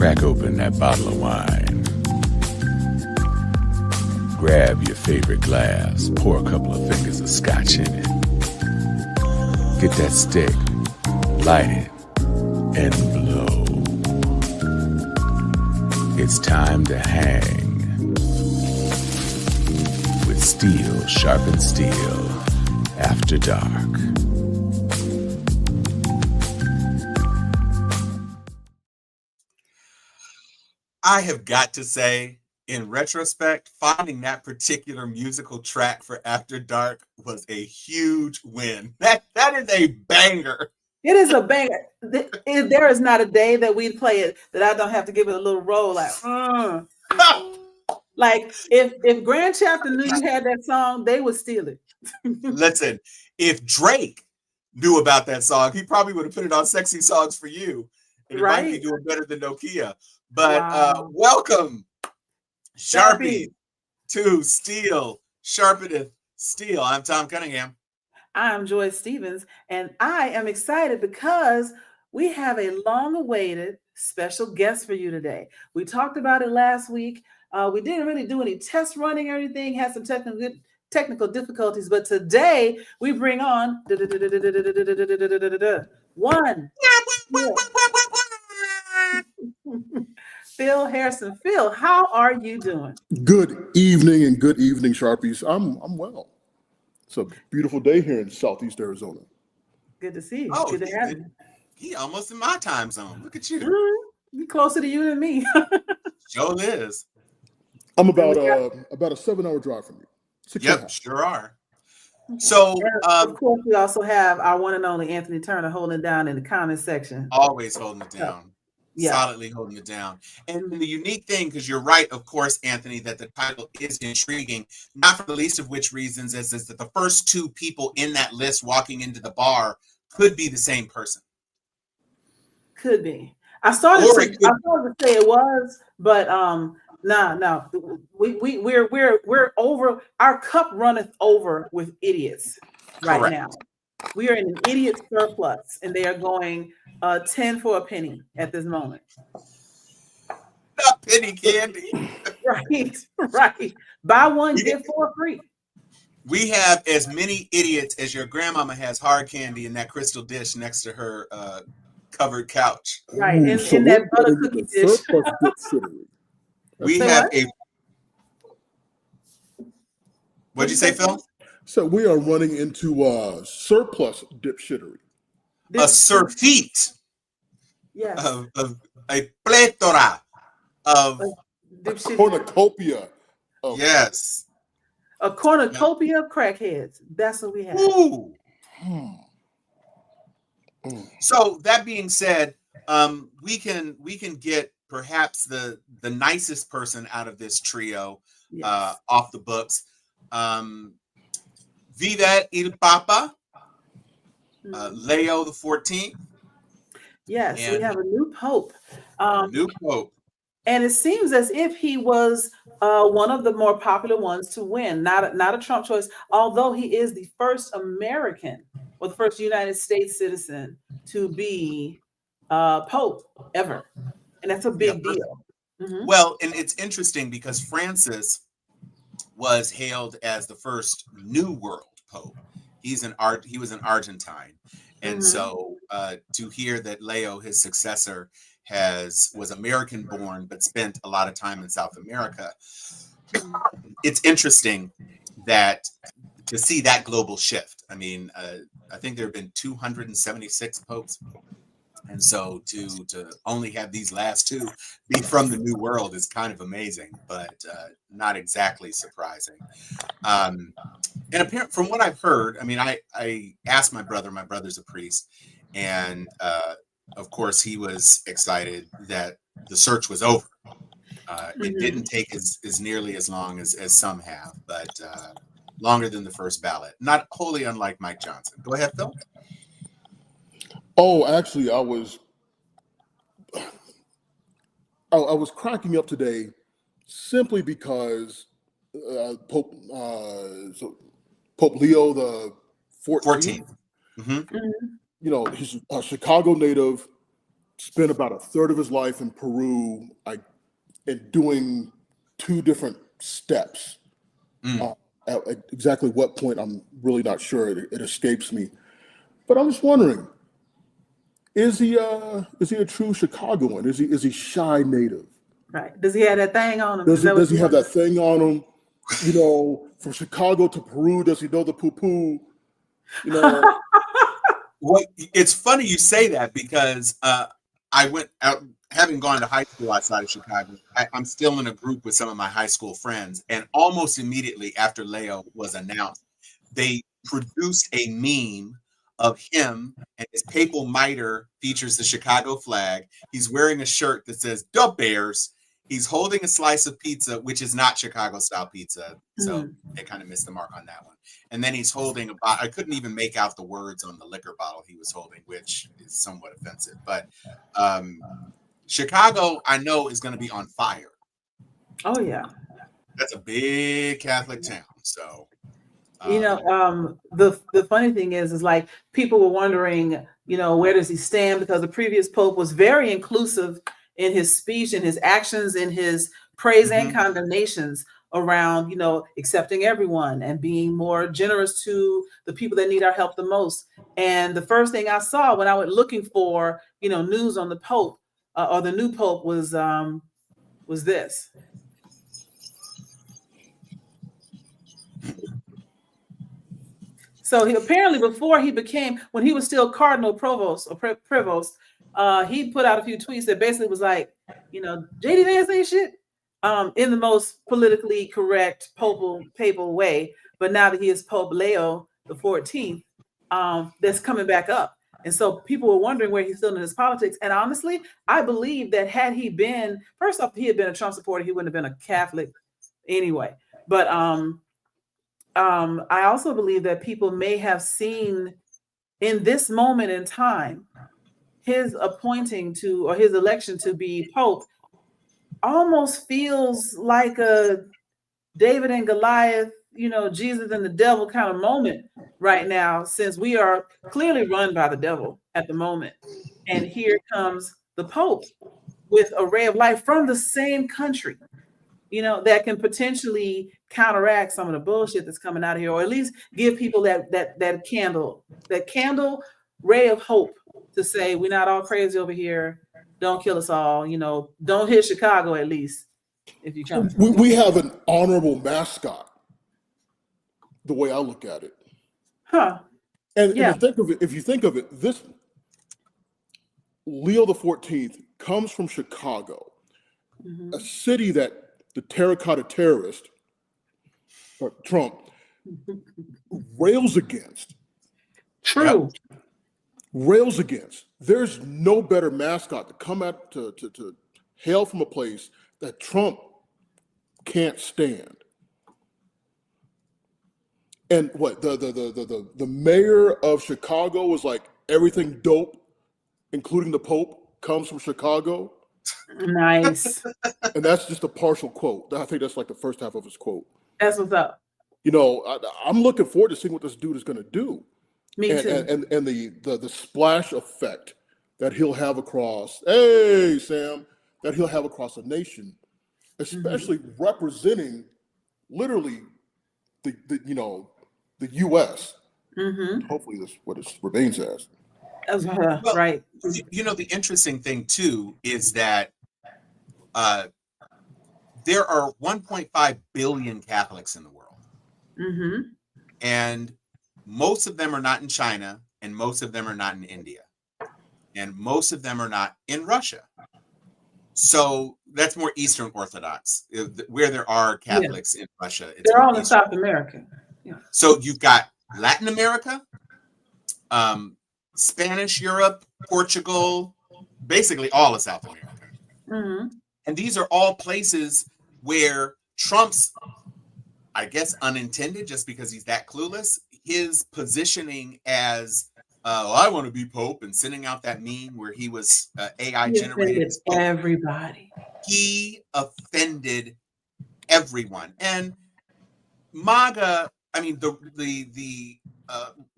Crack open that bottle of wine. Grab your favorite glass, pour a couple of fingers of scotch in it. Get that stick, light it, and blow. It's time to hang with Steel Sharpens Steel after dark. I have got to say, in retrospect, finding that particular musical track for After Dark was a huge win. That is a banger. It is a banger. There is not a day that we play it that I don't have to give it a little roll like, like if Grand Chapter knew you had that song, they would steal it. Listen, if Drake knew about that song, he probably would have put it on Sexy Songs for You. And it might be doing better than Nokia. But welcome, Sharpie, to Steel Sharpeneth Steel. I'm Tom Cunningham. I'm Joyce Stevens, and I am excited because we have a long-awaited special guest for you today. We talked about it last week. We didn't really do any test running or anything, had some technical difficulties, but today we bring on one. Phil Harrison. Phil, how are you doing? Good evening, Sharpies. I'm well. It's a beautiful day here in Southeast Arizona. Good to see you. Oh, good to have you. He almost in my time zone. Look at you. You're closer to you than me. Sure is. I'm about a 7-hour drive from you. Yep, sure are. So, of course, we also have our one and only Anthony Turner holding it down in the comment section. Always holding it down. Yeah. Solidly holding it down. And the unique thing, because you're right, of course, Anthony, that the title is intriguing, not for the least of which reasons is that the first two people in that list walking into the bar could be the same person. Could be. I started to say it was, but no. We're over. Our cup runneth over with idiots right now. We are in an idiot surplus, and they are going 10 for a penny at this moment. Not penny candy. Right. Buy one, get four free. We have as many idiots as your grandmama has hard candy in that crystal dish next to her covered couch. Right, in that butter cookie dish. We have a... What'd you say, Phil? So we are running into surplus dipshittery. A surfeit. Yes. Of a plethora of a cornucopia. Yes. A cornucopia of crackheads. That's what we have. Ooh. So that being said, we can get perhaps the nicest person out of this trio off the books. Viva il Papa, Leo XIV. Yes, we have a new pope. New pope. And it seems as if he was one of the more popular ones to win, not a Trump choice, although he is the first American or the first United States citizen to be pope ever. And that's a big deal. Mm-hmm. Well, and it's interesting because Francis was hailed as the first New World Pope. He was an Argentine. And so to hear that Leo, his successor, was American born, but spent a lot of time in South America. It's interesting to see that global shift. I mean, I think there have been 276 popes. And so to only have these last two be from the New World is kind of amazing, but not exactly surprising. And apparently, from what I've heard, I mean, I asked my brother's a priest, and of course he was excited that the search was over. It didn't take as nearly as long as some have, but longer than the first ballot. Not wholly unlike Mike Johnson. Go ahead, Phil. Oh, actually, I was cracking up today simply because Pope Leo the 14th. Mm-hmm. You know, he's a Chicago native, spent about a third of his life in Peru, and doing 2 different steps. At exactly what point, I'm really not sure. It escapes me. But I'm just wondering, is he a true Chicagoan? Is he shy native? Right. Does he have that thing on him? Does he have that thing on him? You know, from Chicago to Peru, does he know the poo-poo? You know, Well, it's funny you say that because I went out, having gone to high school outside of Chicago. I'm still in a group with some of my high school friends, and almost immediately after Leo was announced, they produced a meme of him, and his papal mitre features the Chicago flag. He's wearing a shirt that says "The Bears." He's holding a slice of pizza, which is not Chicago style pizza, so they kind of missed the mark on that one. And then he's holding I couldn't even make out the words on the liquor bottle he was holding, which is somewhat offensive. But Chicago, I know, is going to be on fire. Oh yeah. That's a big Catholic town. So, the funny thing is like people were wondering, where does he stand? Because the previous Pope was very inclusive in his speech, in his actions, in his praise and condemnations around, accepting everyone and being more generous to the people that need our help the most. And the first thing I saw when I went looking for, news on the Pope or the new Pope was this. So he apparently, before he became, when he was still Cardinal Provost or Prevost, he put out a few tweets that basically was like, JD Vance ain't shit, in the most politically correct papal way. But now that he is Pope Leo the 14th, that's coming back up. And so people were wondering where he's still in his politics. And honestly, I believe that had he been, first off, he had been a Trump supporter, he wouldn't have been a Catholic anyway. But I also believe that people may have seen in this moment in time, his appointing to, or his election to be Pope almost feels like a David and Goliath, Jesus and the devil kind of moment right now, since we are clearly run by the devil at the moment. And here comes the Pope with a ray of light from the same country, that can potentially counteract some of the bullshit that's coming out of here, or at least give people that candle ray of hope to say, we're not all crazy over here. Don't kill us all. Don't hit Chicago, at least, if you come. We have an honorable mascot, the way I look at it. Huh. And if you think of it, this Leo the 14th comes from Chicago, a city that the terracotta terrorist, or Trump, rails against. True. Rails against. There's no better mascot to come out to hail from a place that Trump can't stand. And what the mayor of Chicago was like, everything dope, including the Pope, comes from Chicago. Nice. And that's just a partial quote. I think that's like the first half of his quote. That's what's up. I'm looking forward to seeing what this dude is going to do. Me too. And the splash effect that he'll have across, hey, Sam, that he'll have across a nation, especially representing literally the U.S. Hopefully that's what it remains as. Well, right. The interesting thing too is that there are 1.5 billion Catholics in the world, and most of them are not in China, and most of them are not in India, and most of them are not in Russia. So that's more Eastern Orthodox, where there are Catholics in Russia. They're all in South America. Yeah. So you've got Latin America, Spanish Europe, Portugal, basically all of South America. And these are all places where Trump's, I guess, unintended, just because he's that clueless, his positioning as, I want to be Pope, and sending out that meme where he was AI generated. Everybody. He offended everyone. And MAGA, I mean, the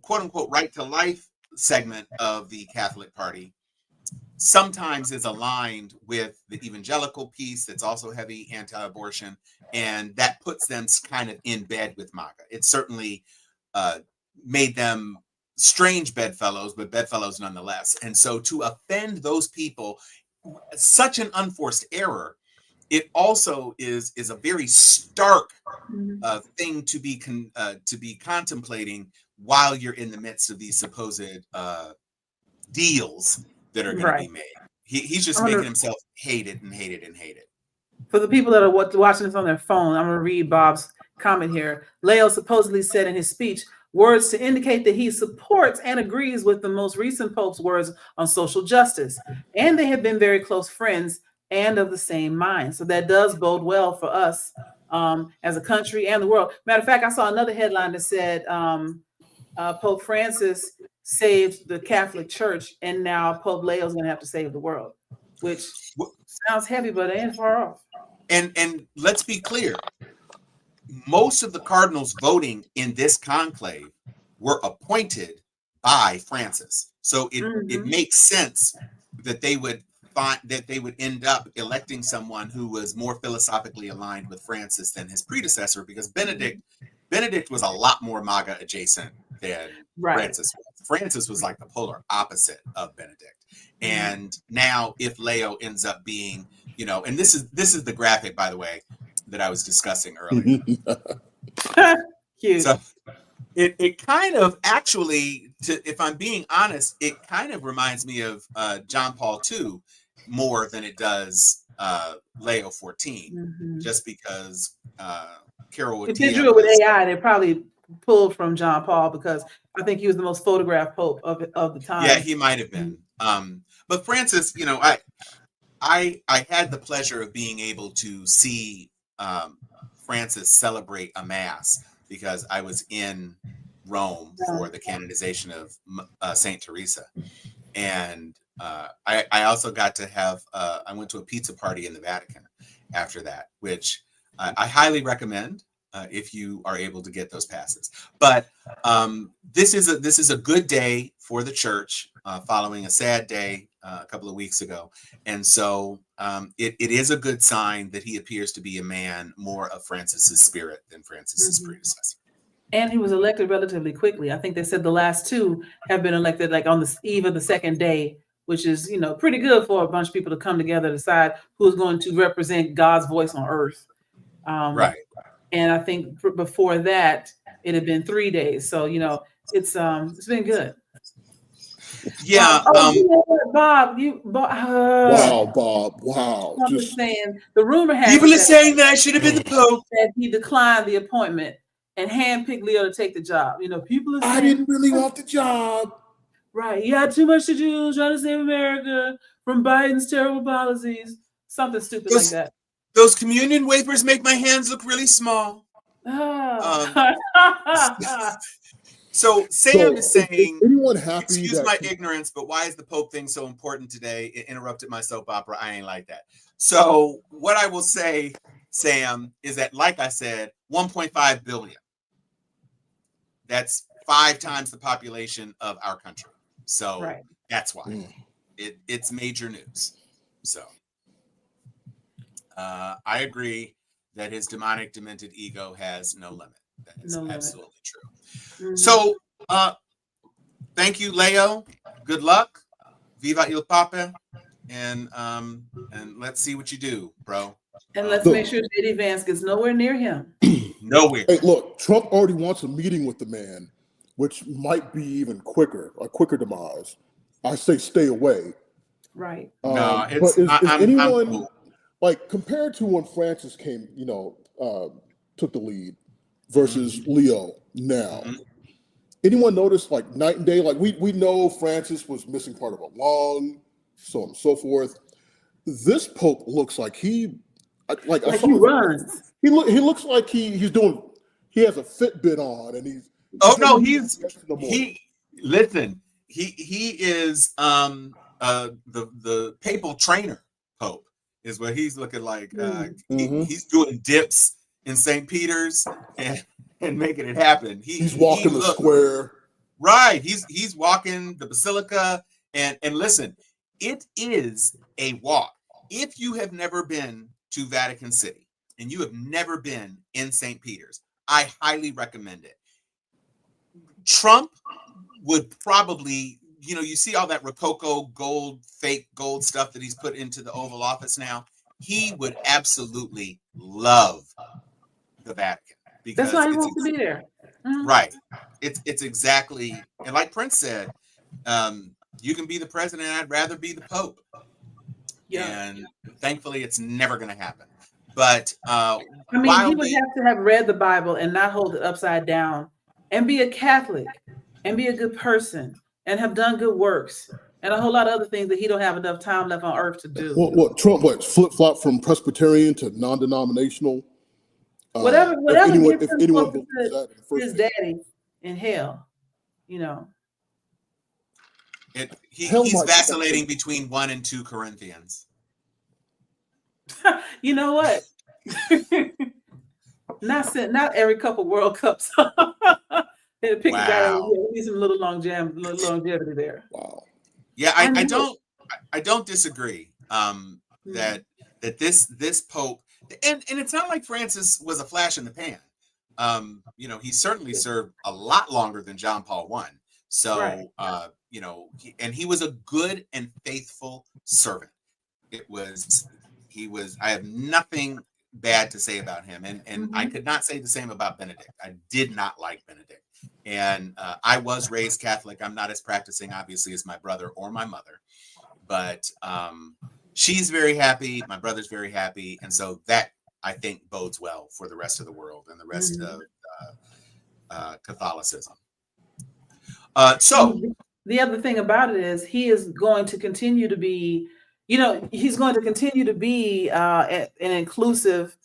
quote unquote right to life segment of the Catholic Party sometimes is aligned with the evangelical piece that's also heavy anti-abortion, and that puts them kind of in bed with MAGA. It certainly made them strange bedfellows, but bedfellows nonetheless. And so to offend those people, such an unforced error, it also is a very stark thing to be contemplating while you're in the midst of these supposed deals that are going to be made. He's just making himself hate it and hate it and hate it. For the people that are watching this on their phone, I'm going to read Bob's comment here. Leo supposedly said in his speech words to indicate that he supports and agrees with the most recent Pope's words on social justice, and they have been very close friends and of the same mind. So that does bode well for us as a country and the world. Matter of fact, I saw another headline that said Pope Francis saved the Catholic Church, and now Pope Leo is going to have to save the world, which sounds heavy, but it ain't far off. And let's be clear. Most of the cardinals voting in this conclave were appointed by Francis. So it makes sense that they would end up electing someone who was more philosophically aligned with Francis than his predecessor, because Benedict was a lot more MAGA adjacent than Francis was. Francis was like the polar opposite of Benedict. And now if Leo ends up being, and this is the graphic, by the way, that I was discussing earlier. Cute. So it kind of actually, if I'm being honest, it kind of reminds me of John Paul II more than it does Leo XIV, just because Carol if they drew it with AI, they probably pulled from John Paul, because I think he was the most photographed pope of the time. Yeah, he might have been. But Francis, I had the pleasure of being able to see Francis celebrate a mass, because I was in Rome for the canonization of Saint Teresa, and I also got to have I went to a pizza party in the Vatican after that, which I highly recommend if you are able to get those passes. But this is a good day for the church following a sad day a couple of weeks ago, and so it is a good sign that he appears to be a man more of Francis's spirit than Francis's predecessor. And he was elected relatively quickly. I think they said the last two have been elected like on the eve of the second day, which is, pretty good for a bunch of people to come together to decide who's going to represent God's voice on earth. Right. And I think before that, it had been 3 days. So, it's been good. Yeah. Bob, wow, Bob. Wow. I'm just saying, the rumor has people are saying that I should have been the Pope. That he declined the appointment and handpicked Leo to take the job. People are saying, I didn't really want the job. Right. He had too much to do trying to save America from Biden's terrible policies. Something stupid like that. Those communion wafers make my hands look really small. So Sam is saying, anyone happy? Excuse my ignorance, but why is the Pope thing so important today? It interrupted my soap opera. I ain't like that. So what I will say, Sam, is that, like I said, 1.5 billion. That's 5 times the population of our country. So that's why it's major news. So I agree that his demonic, demented ego has no limit. That is absolutely true. So thank you, Leo. Good luck. Viva il Papa. And let's see what you do, bro. And let's make sure J.D. Vance gets nowhere near him. Nowhere. Hey, look, Trump already wants a meeting with the man, which might be even quicker, a quicker demise. I say stay away. Right. No, it's. But is anyone cool. Like, compared to when Francis came, took the lead versus Leo now? Anyone notice like night and day? Like we know Francis was missing part of a lung, so on and so forth. This Pope looks like he runs. He looks like he's doing. He has a Fitbit on, and he's. Oh no, he is the papal trainer Pope is what he's looking like. He's doing dips in St. Peter's and making it happen. He's walking the square. Right. He's walking the basilica and listen, it is a walk. If you have never been to Vatican City and you have never been in St. Peter's, I highly recommend it. Trump would probably, you see all that Rococo gold, fake gold stuff that he's put into the Oval Office now. He would absolutely love the Vatican because That's why he wants to be there. Right. It's exactly, and like Prince said, you can be the president. I'd rather be the Pope. Yeah. And thankfully, it's never going to happen. But I mean, he would have to have read the Bible and not hold it upside down, and be a Catholic, and be a good person, and have done good works, and a whole lot of other things that he don't have enough time left on earth to do. What Trump? What flip-flop from Presbyterian to non-denominational? Whatever if anyone believes that his daddy in hell, he's vacillating between 1 and 2 Corinthians. You know what? not every couple World Cups. They pick a guy who needs some little longevity there. Wow. Yeah, I don't disagree. That this Pope, and it's not like Francis was a flash in the pan. He certainly served a lot longer than John Paul I. So right. He was a good and faithful servant. I have nothing bad to say about him. And I could not say the same about Benedict. I did not like Benedict. And I was raised Catholic. I'm not as practicing, obviously, as my brother or my mother. But she's very happy. My brother's very happy. And so that, I think, bodes well for the rest of the world and the rest of Catholicism. So the other thing about it is he is going to continue to be, he's going to continue to be an inclusive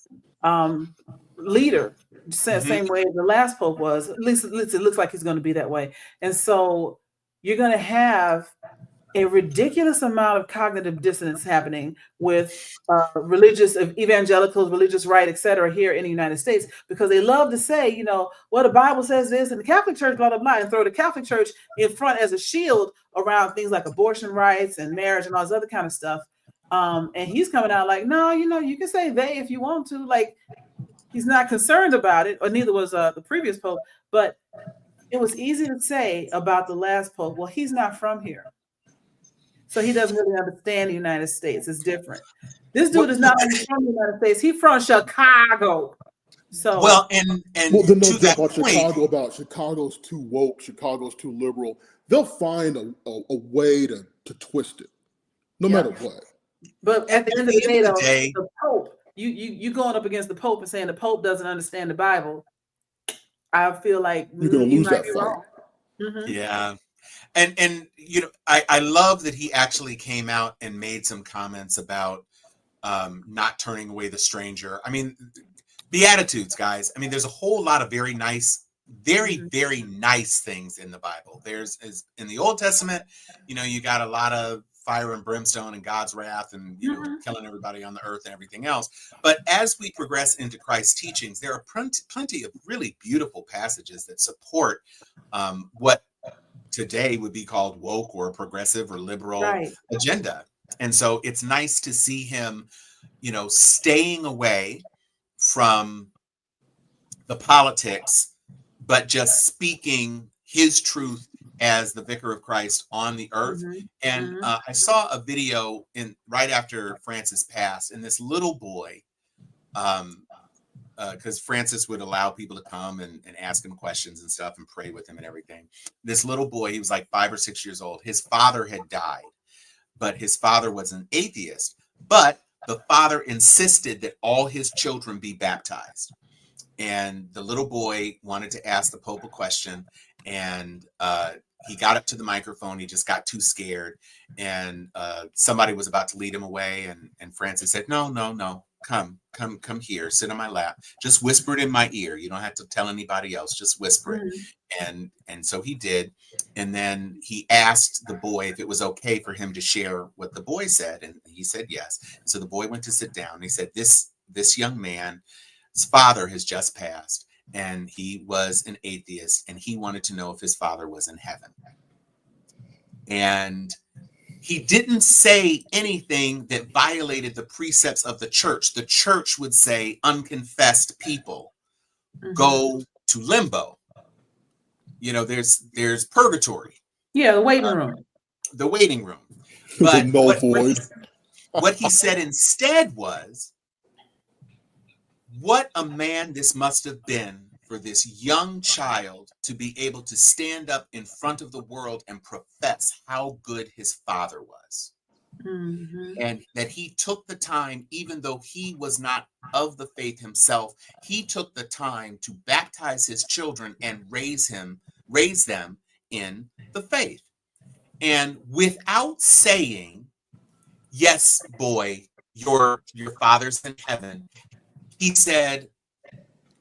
leader, same way the last Pope was. At least it looks like he's going to be that way. And so you're going to have a ridiculous amount of cognitive dissonance happening with religious evangelicals, religious right, et cetera, here in the United States, because they love to say, the Bible says this and the Catholic Church, blah, blah, blah, and throw the Catholic Church in front as a shield around things like abortion rights and marriage and all this other kind of stuff. And he's coming out like, no, you can say they if you want to. Like, he's not concerned about it, or neither was the previous Pope. But it was easy to say about the last Pope, well, he's not from here. So he doesn't really understand the United States. It's different. This dude is not only from the United States, he's from Chicago. So then they'll jump on Chicago about Chicago's too woke, Chicago's too liberal. They'll find a way to twist it, no matter what. But at the end of the day, the Pope, you going up against the Pope and saying the Pope doesn't understand the Bible, I feel like you're going to lose that fight. Yeah. And I love that he actually came out and made some comments about not turning away the stranger. I mean, Beatitudes, guys. I mean, there's a whole lot of very nice, very, very nice things in the Bible. There's in the Old Testament, you got a lot of fire and brimstone and God's wrath and killing everybody on the earth and everything else. But as we progress into Christ's teachings, there are plenty of really beautiful passages that support what today would be called woke or progressive or liberal agenda. And so it's nice to see him, staying away from the politics, but just speaking his truth as the vicar of Christ on the earth. And I saw a video right after Francis passed, and this little boy, because Francis would allow people to come and ask him questions and stuff and pray with him and everything. This little boy, he was like 5 or 6 years old. His father had died, but his father was an atheist. But the father insisted that all his children be baptized. And the little boy wanted to ask the Pope a question, and he got up to the microphone. He just got too scared, and somebody was about to lead him away. And Francis said, no. Come here, sit on my lap. Just whisper it in my ear. You don't have to tell anybody else. Just whisper it. And so he did. And then he asked the boy if it was okay for him to share what the boy said. And he said yes. So the boy went to sit down. He said, this young man's father has just passed, and he was an atheist, and he wanted to know if his father was in heaven. And He didn't say anything that violated the precepts of the church. The church would say unconfessed people go to limbo. You know, there's purgatory. Yeah, the waiting room. The waiting room. The But null void. what he said instead was, what a man this must have been for this young child to be able to stand up in front of the world and profess how good his father was. And that he took the time, even though he was not of the faith himself, he took the time to baptize his children and raise them in the faith. And without saying, yes, boy, your father's in heaven, he said,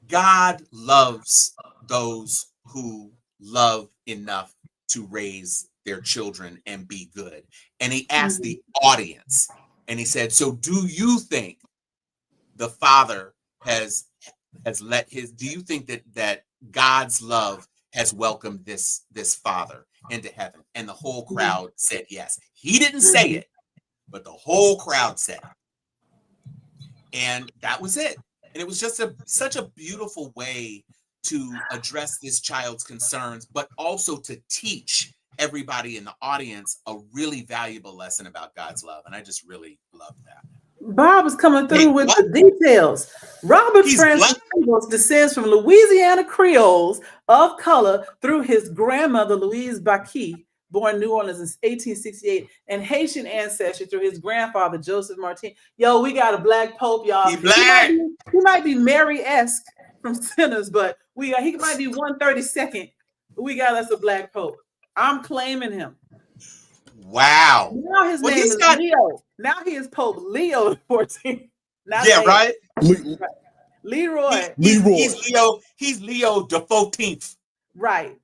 God loves those who love enough to raise their children and be good. And he asked the audience, and he said, so do you think the father has let his, do you think that God's love has welcomed this father into heaven? And the whole crowd said yes. He didn't say it, but the whole crowd said it. And that was it. And it was just such a beautiful way to address this child's concerns, but also to teach everybody in the audience a really valuable lesson about God's love. And I just really loved that. Bob is coming through with the details. Robert Francis Ingalls descends from Louisiana Creoles of color through his grandmother, Louise Baki, born in New Orleans in 1868, and Haitian ancestry through his grandfather, Joseph Martin. Yo, we got a black pope, y'all. He black. He might be Mary-esque from Sinners, but he might be 132nd. We got us a black pope. I'm claiming him. Wow. Now his name is Leo. Now he is Pope Leo XIV. Yeah, right? Leroy. He's Leo. He's Leo the 14th. Right.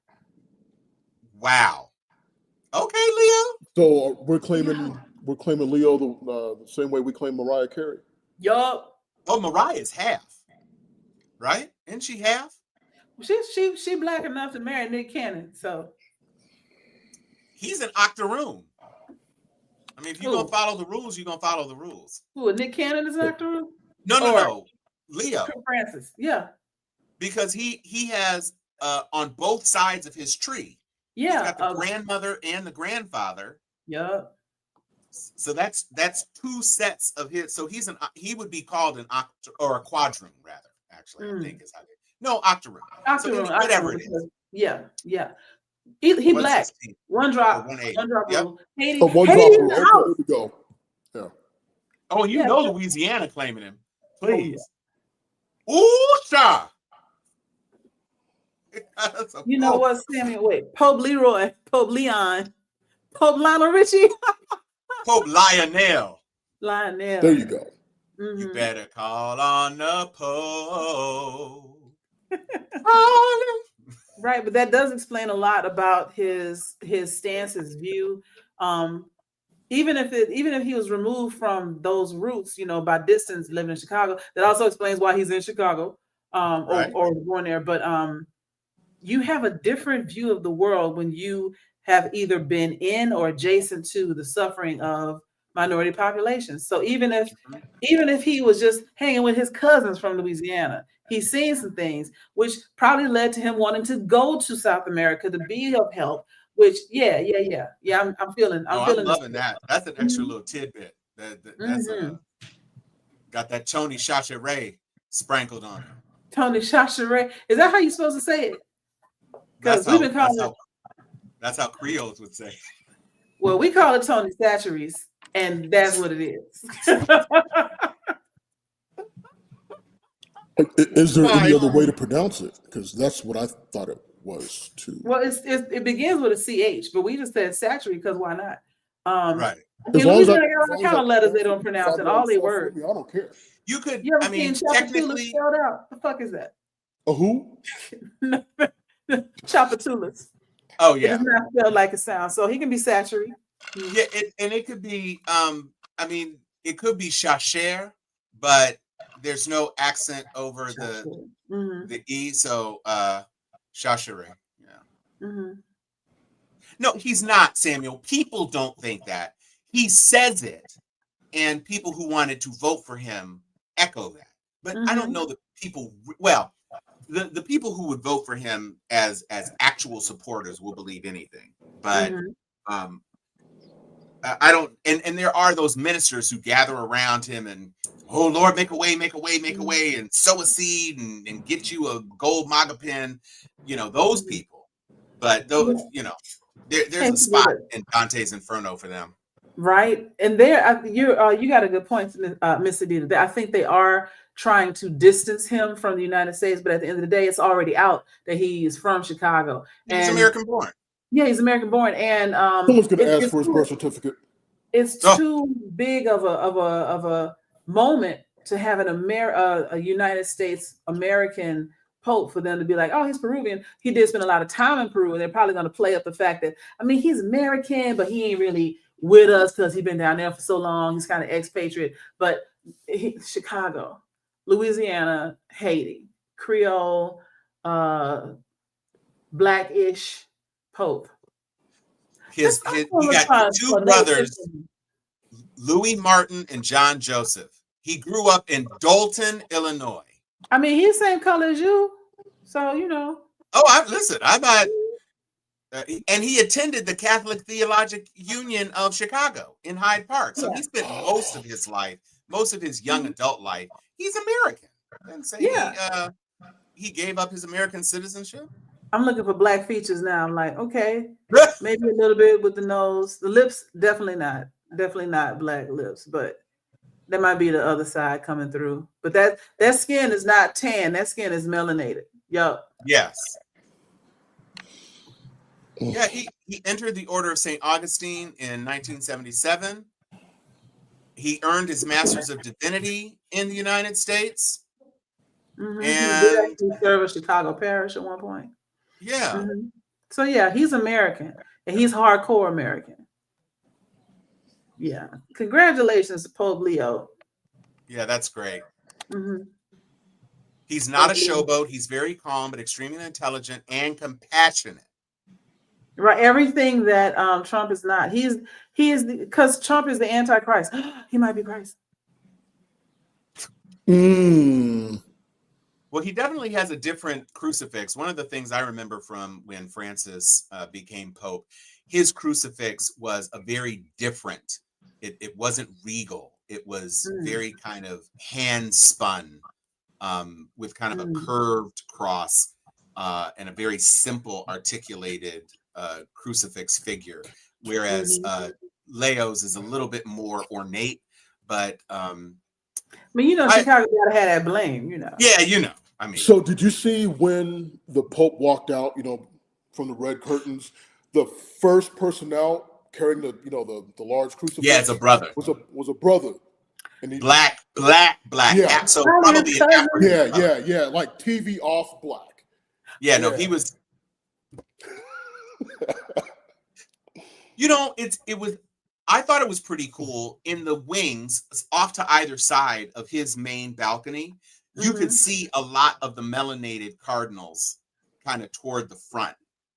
Wow. Okay, Leo. So we're claiming Leo the same way we claim Mariah Carey. Yup. Oh, Mariah's half, right? Isn't she half? She black enough to marry Nick Cannon, so he's an octoroon. I mean, if you're gonna follow the rules, you're gonna follow the rules. Who? Nick Cannon is an octoroon? No. Leo Francis, yeah. Because he has on both sides of his tree. Yeah, he's got the grandmother and the grandfather. Yeah. So that's two sets of his. So he would be called an or a quadroon rather. Actually, I think is how octoroon. Octoroon, so whatever it is. Yeah. He black. One drop. One drop. Yep. Haiti. One drop. Okay, there we go. Yeah. Oh, and you know Louisiana claiming him. Please. Ooh, cha. You know what, Samuel? Wait, Pope Leroy, Pope Leon, Pope Lionel Richie, Pope Lionel. There you go. You better call on the Pope. Right, but that does explain a lot about his stance, his view. Even if he was removed from those roots, by distance, living in Chicago, that also explains why he's in Chicago, or born there. But you have a different view of the world when you have either been in or adjacent to the suffering of minority populations. So even if he was just hanging with his cousins from Louisiana, he's seen some things which probably led to him wanting to go to South America to be of help. Which, I'm feeling. I'm loving that. That's an extra little tidbit. That's got that Tony Chachere sprinkled on it. Tony Chachere. Is that how you're supposed to say it? Because we've been calling it. That's how Creoles would say. Well, we call it Tony Chachere's, and that's what it is. Is there any other way to pronounce it? Because that's what I thought it was too. Well, it begins with a CH, but we just said Satchery because why not? Right. As long as what kind of letters they don't pronounce it, all they words. I don't care. You could. You ever seen Chapatoulas spelled out? The fuck is that? A who? Chapatoulas. Oh yeah. It's not spelled like it sounds. So he can be Satchery. Yeah, and it could be. It could be Chachere, but there's no accent over the E, so Chachere. Yeah. No, he's not, Samuel. People don't think that. he says it, and people who wanted to vote for him echo that. But I don't know that people. Well, the people who would vote for him as actual supporters will believe anything. But I don't. And there are those ministers who gather around him and, oh Lord, make a way, make a way, make a way, and sow a seed and get you a gold MAGA pin. You know, those people. But those, you know, there's a spot in Dante's Inferno for them. Right. And there, you got a good point, Miss Adita. I think they are trying to distance him from the United States, but at the end of the day, it's already out that he is from Chicago. He's American born. Yeah, he's American born. And someone's going to ask for his birth certificate. It's too big of a moment to have a United States American Pope for them to be like, oh, he's Peruvian. He did spend a lot of time in Peru, and they're probably going to play up the fact that, I mean, he's American, but he ain't really with us because he's been down there for so long. He's kind of expatriate. But Chicago, Louisiana, Haiti, Creole, Blackish Pope. He got two brothers, Louis Martin and John Joseph. He grew up in Dalton, Illinois. I mean, he's the same color as you, so you know. Oh, I'm not. And he attended the Catholic Theological Union of Chicago in Hyde Park. So he spent most of his life, most of his young adult life, he's American. And say he gave up his American citizenship. I'm looking for black features now. I'm like, okay, maybe a little bit with the nose. The lips, definitely not black lips, but that might be the other side coming through. But that skin is not tan. That skin is melanated. Yup. Yes. Yeah, he entered the Order of St. Augustine in 1977. He earned his Master's of Divinity in the United States. And he did actually serve a Chicago parish at one point. Yeah. So yeah, he's American, and he's hardcore American. Yeah. Congratulations to Pope Leo. Yeah, that's great. He's not a showboat. He's very calm, but extremely intelligent and compassionate. Right. Everything that Trump is not. He is because Trump is the Antichrist. He might be Christ. Well, he definitely has a different crucifix. One of the things I remember from when Francis became Pope, his crucifix was a very different. It wasn't regal. It was very kind of hand spun, with kind of a curved cross and a very simple, articulated crucifix figure. Whereas Leo's is a little bit more ornate, but I mean, you know, Chicago gotta have that blame, you know. Yeah, you know. I mean, so did you see when the Pope walked out, you know, from the red curtains, the first person out carrying the large crucifix? Yeah, it's a brother. Was a brother. And he, black. Yeah. So probably an African. Yeah, like TV off black. Yeah, no, he was. You know, it was. I thought it was pretty cool. In the wings, off to either side of his main balcony, you could see a lot of the melanated cardinals kind of toward the front,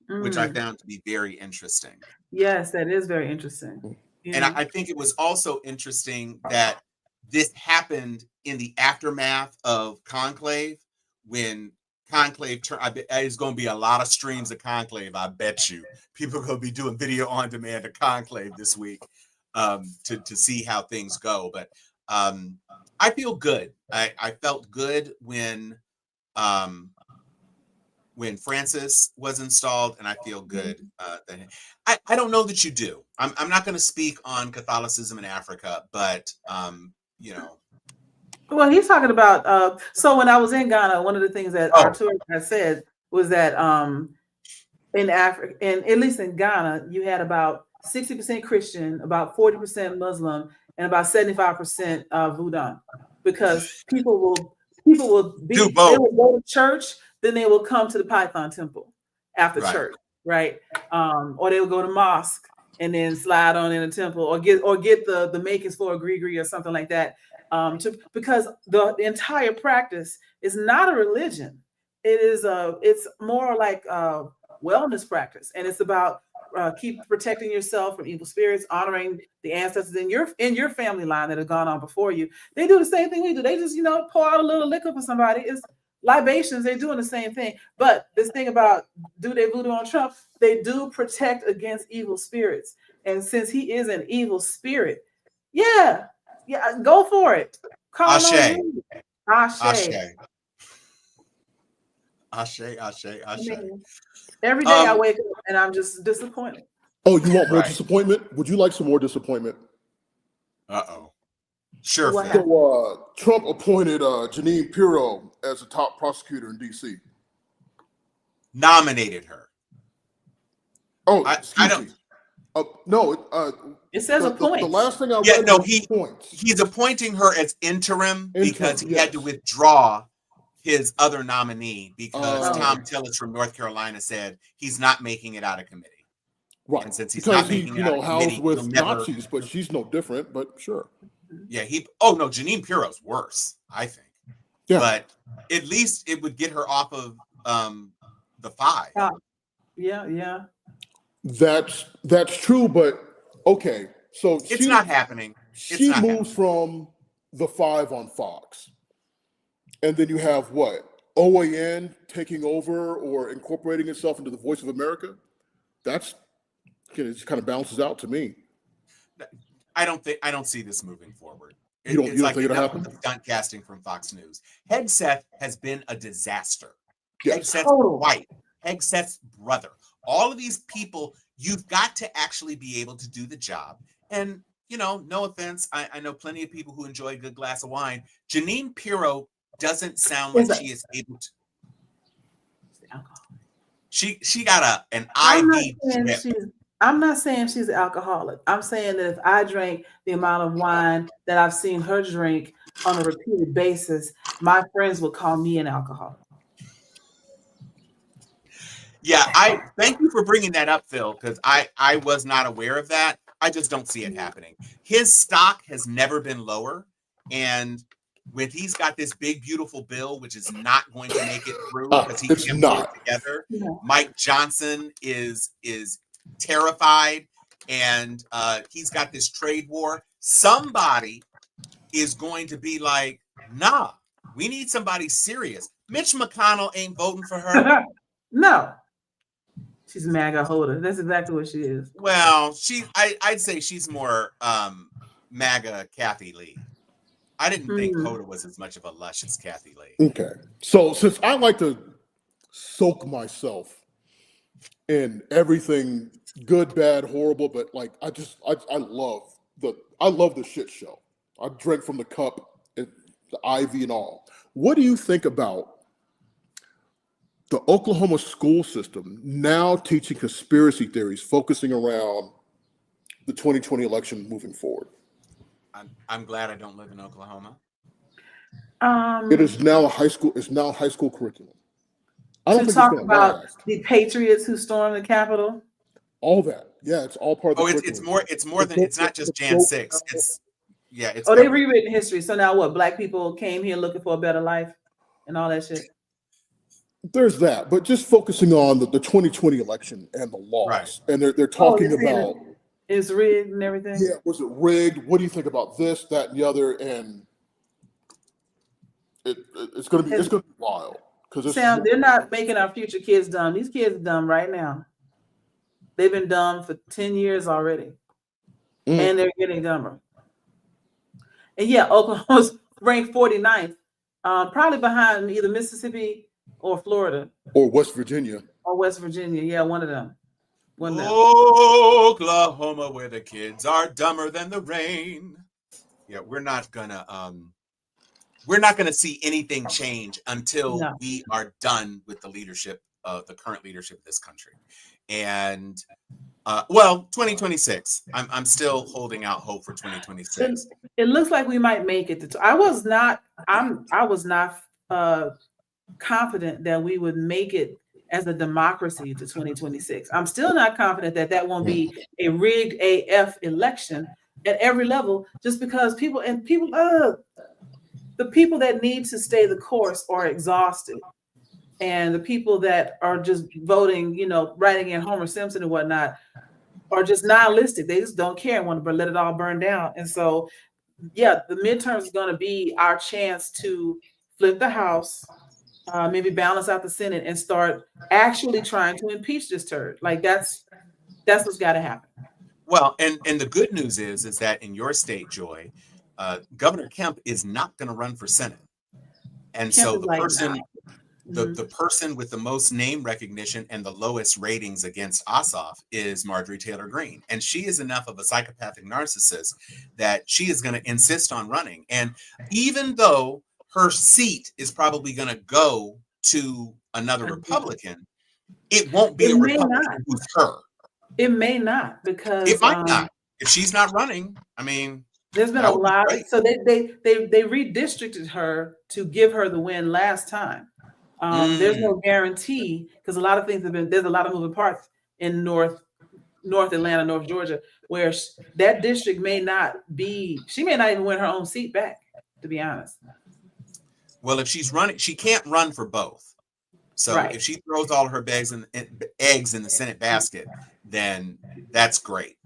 which I found to be very interesting. Yes, that is very interesting. Yeah. And I think it was also interesting that this happened in the aftermath of Conclave, when Conclave turned. There's going to be a lot of streams of Conclave, I bet you. People are going to be doing video on demand of Conclave this week to see how things go. But I feel good. I felt good when Francis was installed, and I feel good. I don't know that you do. I'm not going to speak on Catholicism in Africa, but you know. Well, he's talking about. So when I was in Ghana, one of the things that our tour guide said was that in Africa, and at least in Ghana, you had about 60% Christian, about 40% Muslim, and about 75% Voodoo, because people will be, they will go to church, then they will come to the Python Temple after church, right? Or they will go to mosque and then slide on in a temple, or get the makings for a gree or something like that. Because the entire practice is not a religion. It's more like a wellness practice, and it's about keep protecting yourself from evil spirits, honoring the ancestors in your family line that have gone on before you. They do the same thing we do. They just pour out a little liquor for somebody. It's libations. They're doing the same thing. But this thing about do they voodoo on Trump? They do protect against evil spirits. And since he is an evil spirit, yeah, go for it. Call Ashe. Ashe. Ashe. Every day I wake up and I'm just disappointed. Oh, you want more disappointment? Would you like some more disappointment? Sure. So Trump appointed Jeanine Pirro as a top prosecutor in D.C. Nominated her. Oh, I don't. No, it says appoint. The last thing I read he's appointing her as interim because he had to withdraw his other nominee because Tom Tillis from North Carolina said he's not making it out of committee. Right. And since he's not making it out of committee, housed with Nazis, but she's no different, but sure. Yeah, Jeanine Pirro's worse, I think. Yeah. But at least it would get her off of the 5. Yeah. That's true, but okay. So it's not happening. She moves from the 5 on Fox. And then you have what? OAN taking over or incorporating itself into the Voice of America? It just kind of bounces out to me. I don't see this moving forward. You don't think it'll happen? Stunt casting from Fox News. Hegseth has been a disaster. Yes. Hegseth's wife, Hegseth's brother. All of these people, you've got to actually be able to do the job. And, no offense, I know plenty of people who enjoy a good glass of wine. Jeanine Pirro doesn't sound like she is able to. She got an IV drip. I'm not saying she's an alcoholic. I'm saying that if I drank the amount of wine that I've seen her drink on a repeated basis, my friends would call me an alcoholic. Yeah, I thank you for bringing that up, Phil, because I was not aware of that. I just don't see it happening. His stock has never been lower, and when he's got this big, beautiful bill, which is not going to make it through because he can't put it together. Yeah. Mike Johnson is terrified, and he's got this trade war. Somebody is going to be like, nah, we need somebody serious. Mitch McConnell ain't voting for her. No. She's MAGA holder. That's exactly what she is. Well, I'd say she's more MAGA Kathy Lee. I didn't think Hoda was as much of a lush as Kathy Lee. Okay. So since I like to soak myself in everything good, bad, horrible, but like I love the shit show. I drink from the cup, and the IV and all. What do you think about the Oklahoma school system now teaching conspiracy theories focusing around the 2020 election moving forward? I'm glad I don't live in Oklahoma. It is now high school curriculum. I don't think talk it's about last. The patriots who stormed the Capitol. All that, yeah, it's all part of the curriculum. It's more than it's not just Jan 6. It's they rewritten history. So now what? Black people came here looking for a better life and all that shit. There's that, but just focusing on the 2020 election and the laws, right. And they're talking about it's rigged and everything. Yeah, was it rigged? What do you think about this, that, and the other? And it's going to be wild because they're not making our future kids dumb. These kids are dumb right now. They've been dumb for 10 years already, and they're getting dumber. And yeah, Oklahoma's ranked 49th, probably behind either Mississippi or Florida or West Virginia. Yeah, one of them. Oklahoma, where the kids are dumber than the rain. Yeah, we're not gonna see anything change until we are done with the leadership of the current leadership of this country. And 2026. I'm still holding out hope for 2026. It looks like we might make it. I was not confident that we would make it as a democracy to 2026. I'm still not confident that won't be a rigged AF election at every level, just because the people that need to stay the course are exhausted. and the people that are just voting, writing in Homer Simpson and whatnot, are just nihilistic. They just don't care and want to let it all burn down. And so, yeah, the midterms is going to be our chance to flip the House, maybe balance out the Senate, and start actually trying to impeach this turd. Like that's what's got to happen. Well, and the good news is that in your state, Joy, Governor Kemp is not going to run for Senate, and Kemp so is the like, person. nah. The person with the most name recognition and the lowest ratings against Ossoff is Marjorie Taylor Greene. And she is enough of a psychopathic narcissist that she is going to insist on running. And even though her seat is probably going to go to another Republican, it won't be It a may Republican not. who's her. It may not, because It might not. If she's not running, I mean, there's been that a would be lot. great. So they redistricted her to give her the win last time. There's no guarantee, because a lot of things there's a lot of moving parts in North Atlanta, North Georgia, where that district she may not even win her own seat back, to be honest. Well, if she's running, she can't run for both. So Right. if she throws all her eggs in the Senate basket, then that's great.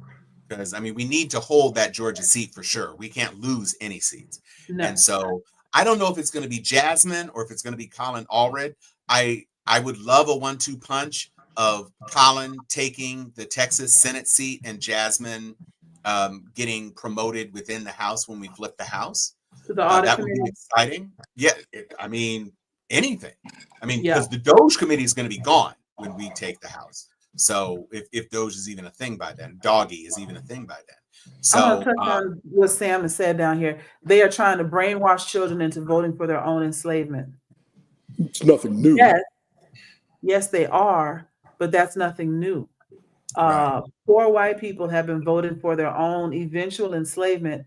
Because, I mean, we need to hold that Georgia seat for sure. We can't lose any seats. No. And so I don't know if it's going to be Jasmine or if it's going to be Colin Allred. I would love a 1-2 punch of Colin taking the Texas Senate seat and Jasmine getting promoted within the House when we flip the House. That would be exciting. Yeah, I mean, anything. I mean, because the Doge committee is going to be gone when we take the House. So if Doge is even a thing by then, Doggy is even a thing by then. So I'm going to touch on what Sam has said down here. They are trying to brainwash children into voting for their own enslavement. It's nothing new. Yes, they are, but that's nothing new. Right. Poor white people have been voting for their own eventual enslavement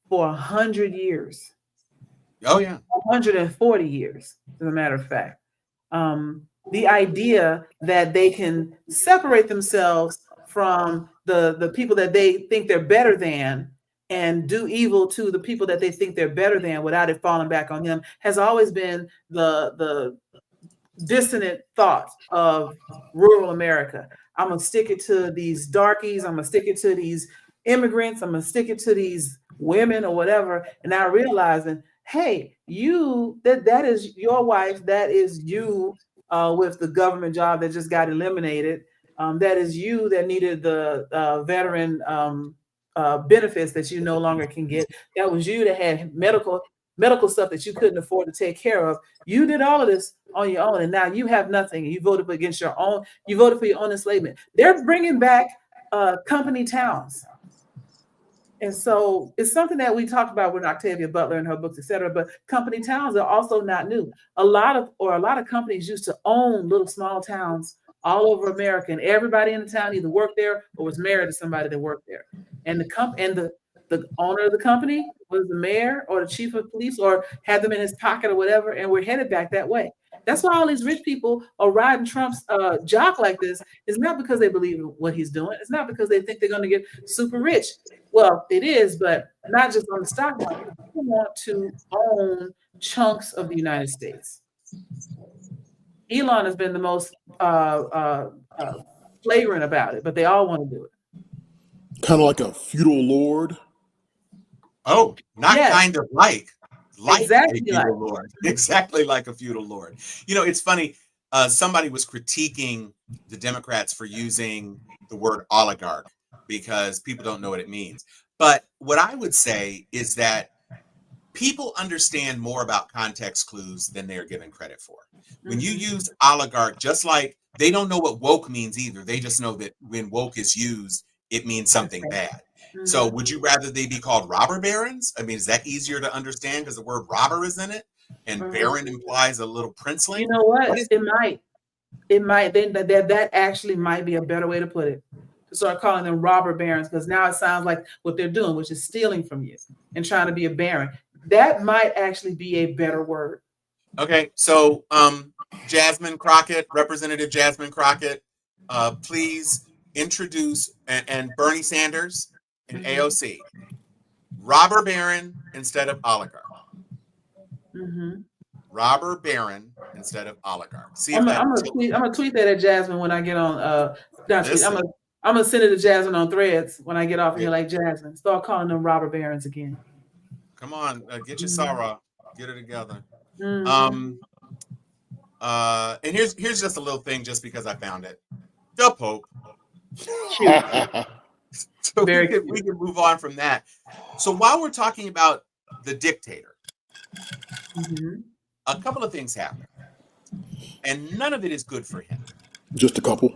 for 100 years. Oh, yeah. 140 years, as a matter of fact. The idea that they can separate themselves from the people that they think they're better than and do evil to the people that they think they're better than without it falling back on them has always been the dissonant thought of rural America. I'm going to stick it to these darkies. I'm going to stick it to these immigrants. I'm going to stick it to these women or whatever. And now realizing, hey, that is your wife. That is you with the government job that just got eliminated. That is you that needed the veteran benefits that you no longer can get. That was you that had medical stuff that you couldn't afford to take care of. You did all of this on your own, and now you have nothing. You voted against your own. You voted for your own enslavement. They're bringing back company towns. And so it's something that we talked about with Octavia Butler and her books, et cetera. But company towns are also not new. A lot of companies used to own little small towns all over America, and everybody in the town either worked there or was married to somebody that worked there. And the owner of the company was the mayor or the chief of police or had them in his pocket or whatever, and we're headed back that way. That's why all these rich people are riding Trump's jock like this. It's not because they believe in what he's doing. It's not because they think they're going to get super rich. Well, it is, but not just on the stock market. People want to own chunks of the United States. Elon has been the most flagrant about it, but they all want to do it. Kind of like a feudal lord. Oh, not kind of like exactly a feudal lord. Exactly like a feudal lord. You know, it's funny. Somebody was critiquing the Democrats for using the word oligarch because people don't know what it means. But what I would say is that people understand more about context clues than they're given credit for. When you use oligarch, just like they don't know what woke means either. They just know that when woke is used, it means something bad. So would you rather they be called robber barons? I mean, is that easier to understand because the word robber is in it and baron implies a little princeling? You know what? It might. Then that actually might be a better way to put it. To start calling them robber barons, because now it sounds like what they're doing, which is stealing from you and trying to be a baron. That might actually be a better word. Okay, so Jasmine Crockett, Representative Jasmine Crockett, please introduce and Bernie Sanders and AOC, robber baron instead of oligarch. robber baron instead of oligarch. See I'm if that. gonna tweet that at Jasmine when I get on. Not tweet. Listen. I'm gonna send it to Jasmine on Threads when I get off Yeah. here. Like, Jasmine, start calling them robber barons again. Come on, get your Sarah, get it together. Mhm. And here's just a little thing, just because I found it. The Pope. So Very we can move on from that. So while we're talking about the dictator, a couple of things happen, and none of it is good for him. Just a couple.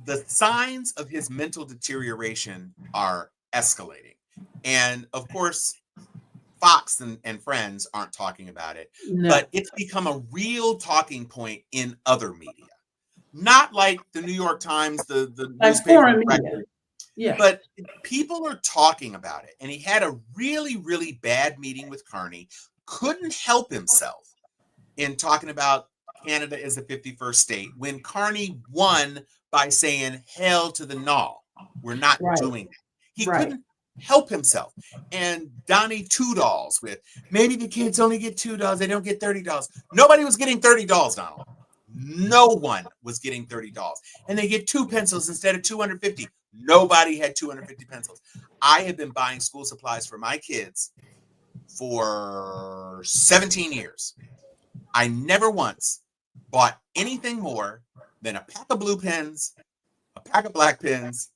The signs of his mental deterioration are escalating, and of course, Fox and friends aren't talking about it, but it's become a real talking point in other media. Not like the New York Times, the like newspaper foreign media. record. Yeah. But people are talking about it. And he had a really, really bad meeting with Carney. Couldn't help himself in talking about Canada as the 51st state when Carney won by saying, hell to the no. We're not doing that. He couldn't help himself. And Donnie $2 with, maybe the kids only get $2. They don't get $30. Nobody was getting $30, Donald. No one was getting $30. And they get 2 pencils instead of 250. Nobody had 250 pencils. I have been buying school supplies for my kids for 17 years. I never once bought anything more than a pack of blue pens, a pack of black pens,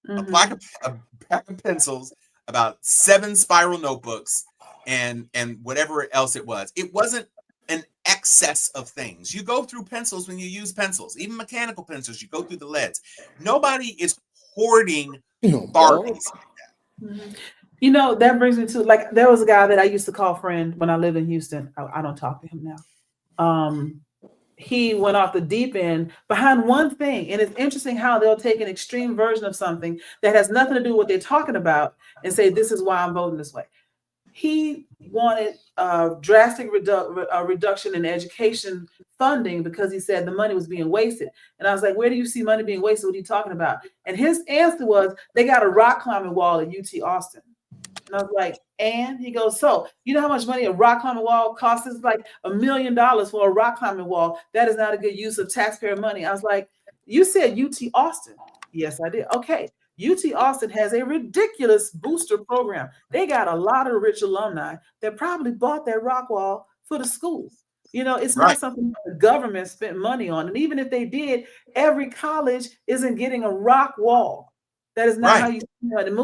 a pack of pencils, about 7 spiral notebooks, and whatever else it was. It wasn't an excess of things. You go through pencils when you use pencils, even mechanical pencils, you go through the leads. Nobody is hoarding Barbies like that. You know, that brings me to, like, there was a guy that I used to call friend when I lived in Houston. I don't talk to him now. He went off the deep end behind one thing. And it's interesting how they'll take an extreme version of something that has nothing to do with what they're talking about and say, this is why I'm voting this way. He wanted a drastic reduction in education funding because he said the money was being wasted. And I was like, where do you see money being wasted? What are you talking about? And his answer was, they got a rock climbing wall at UT Austin. And I was like, and he goes, so you know how much money a rock climbing wall costs? It's like $1 million for a rock climbing wall. That is not a good use of taxpayer money. I was like, you said UT Austin. Yes, I did. Okay. UT Austin has a ridiculous booster program. They got a lot of rich alumni that probably bought that rock wall for the school. You know, it's not something the government spent money on. And even if they did, every college isn't getting a rock wall. That is not how you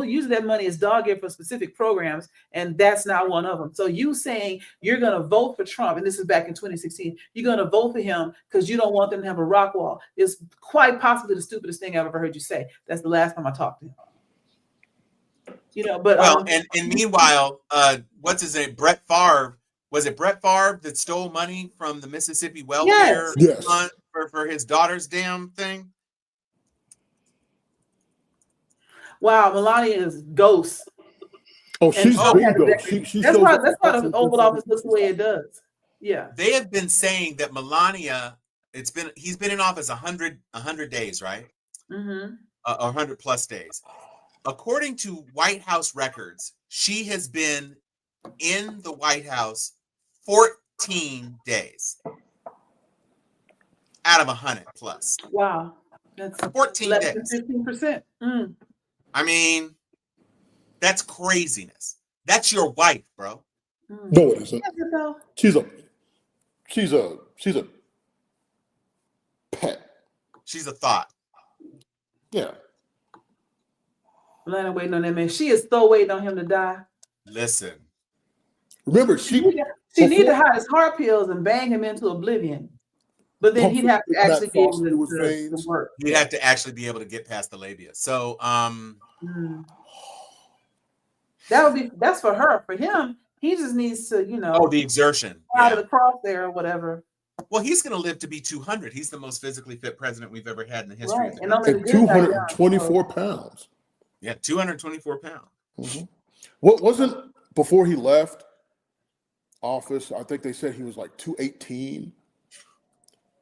use that money is dog ear for specific programs, and that's not one of them. So you saying you're going to vote for Trump, and this is back in 2016, you're going to vote for him because you don't want them to have a rock wall, is quite possibly the stupidest thing I've ever heard you say. That's the last time I talked to him. You know, but and meanwhile, what's his name? Brett Favre. Was it Brett Favre that stole money from the Mississippi welfare fund for his daughter's damn thing? Wow, Melania is ghost. Oh, she's ghost. That's why the Oval Office looks the way it does. Yeah. They have been saying that Melania, he's been in office 100 days, right? 100 plus days. According to White House records, she has been in the White House 14 days out of 100 plus. Wow. That's 14 less days. than 15%. I mean, that's craziness. That's your wife, bro. No, it isn't. She's a pet. She's a thought. Yeah. Melania waiting on that man. She is still waiting on him to die. Listen. Remember, she need to hide his heart pills and bang him into oblivion. But then he'd have to actually be able to work. He'd have to actually be able to get past the labia. So that's for her. For him, he just needs to, the exertion out of the cross there or whatever. Well, he's going to live to be 200. He's the most physically fit president we've ever had in the history of the country. And 224 pounds. Yeah, 224 pounds. Mm-hmm. What wasn't before he left office? I think they said he was like 218.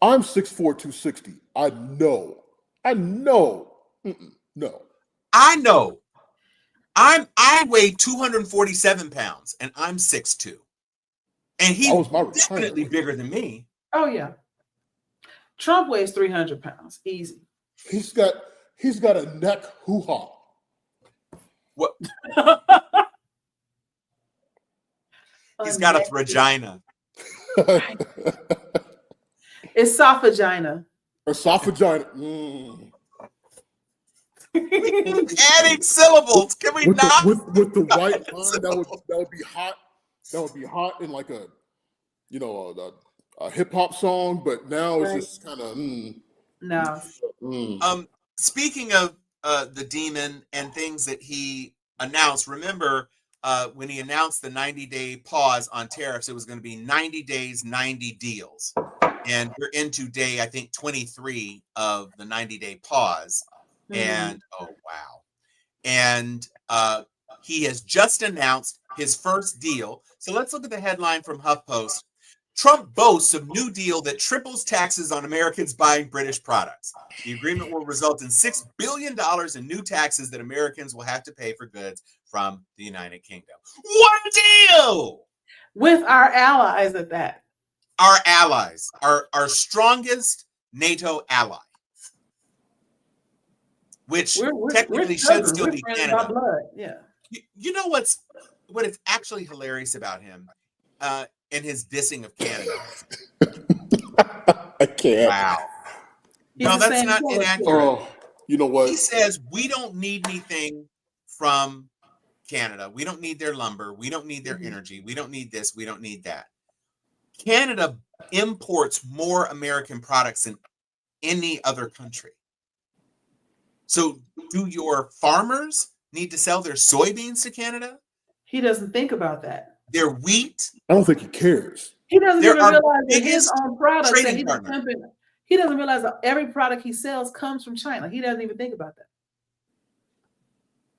I'm 6'4", 260. I know. No. I know. I weigh 247 pounds and I'm 6'2". And he's That was my definitely retirement. bigger than me. Oh yeah. Trump weighs 300 pounds, easy. He's got a neck hoo-ha. What? He's got a vagina. Esophagina. Esophagina. Adding syllables. Can we With not? with the right line, that would be hot. That would be hot in like a hip hop song. But now it's just kind of No. Speaking of the demon and things that he announced, remember when he announced the 90-day pause on tariffs, it was going to be 90 days, 90 deals. And we're into day, I think, 23 of the 90-day pause. And oh, wow. And he has just announced his first deal. So let's look at the headline from HuffPost. Trump boasts of new deal that triples taxes on Americans buying British products. The agreement will result in $6 billion in new taxes that Americans will have to pay for goods from the United Kingdom. What a deal! With our allies at that. Our allies, our strongest NATO ally, which technically should still be Canada. Blood. Yeah. You know what is actually hilarious about him and his dissing of Canada? I can't. Wow. No, that's not inaccurate. Oh, you know what? He says we don't need anything from Canada. We don't need their lumber. We don't need their energy. We don't need this. We don't need that. Canada imports more American products than any other country. So do your farmers need to sell their soybeans to Canada? He doesn't think about that. Their wheat? I don't think he cares. He doesn't even realize that his biggest own products that trading he's partner. dumping. He doesn't realize that every product he sells comes from China. He doesn't even think about that.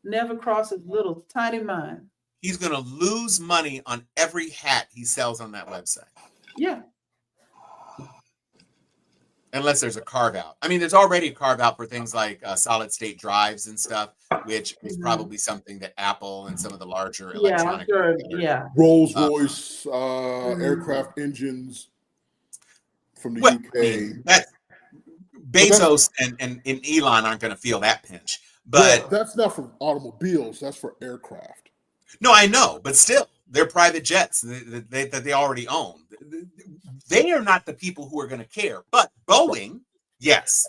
Never crosses little tiny mind. He's going to lose money on every hat he sells on that website. Yeah. Unless there's a carve out. I mean, there's already a carve out for things like solid state drives and stuff, which is probably something that Apple and some of the larger electronic. Rolls Royce aircraft engines from the UK. Bezos and Elon aren't going to feel that pinch. But that's not for automobiles. That's for aircraft. No, I know, but still, they're private jets that they already own. They are not the people who are going to care. But Boeing, yes,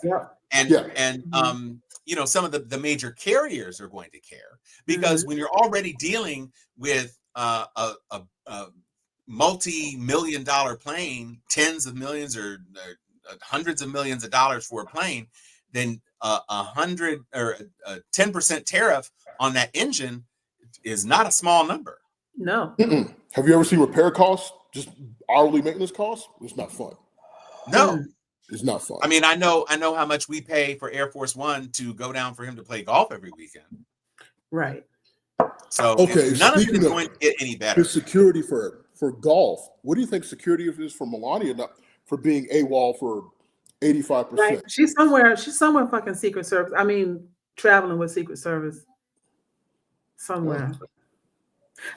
and some of the major carriers are going to care because when you're already dealing with a multi-million-dollar plane, tens of millions or hundreds of millions of dollars for a plane, then 100 or a 10% tariff on that engine is not a small number. No. Have you ever seen repair costs? Just hourly maintenance costs? It's not fun. No. It's not fun. I mean, I know how much we pay for Air Force One to go down for him to play golf every weekend. Right. So none of it is going to get any better. His security for golf. What do you think security is for Melania for being AWOL for 85%? Right. She's somewhere fucking Secret Service. I mean, traveling with Secret Service somewhere.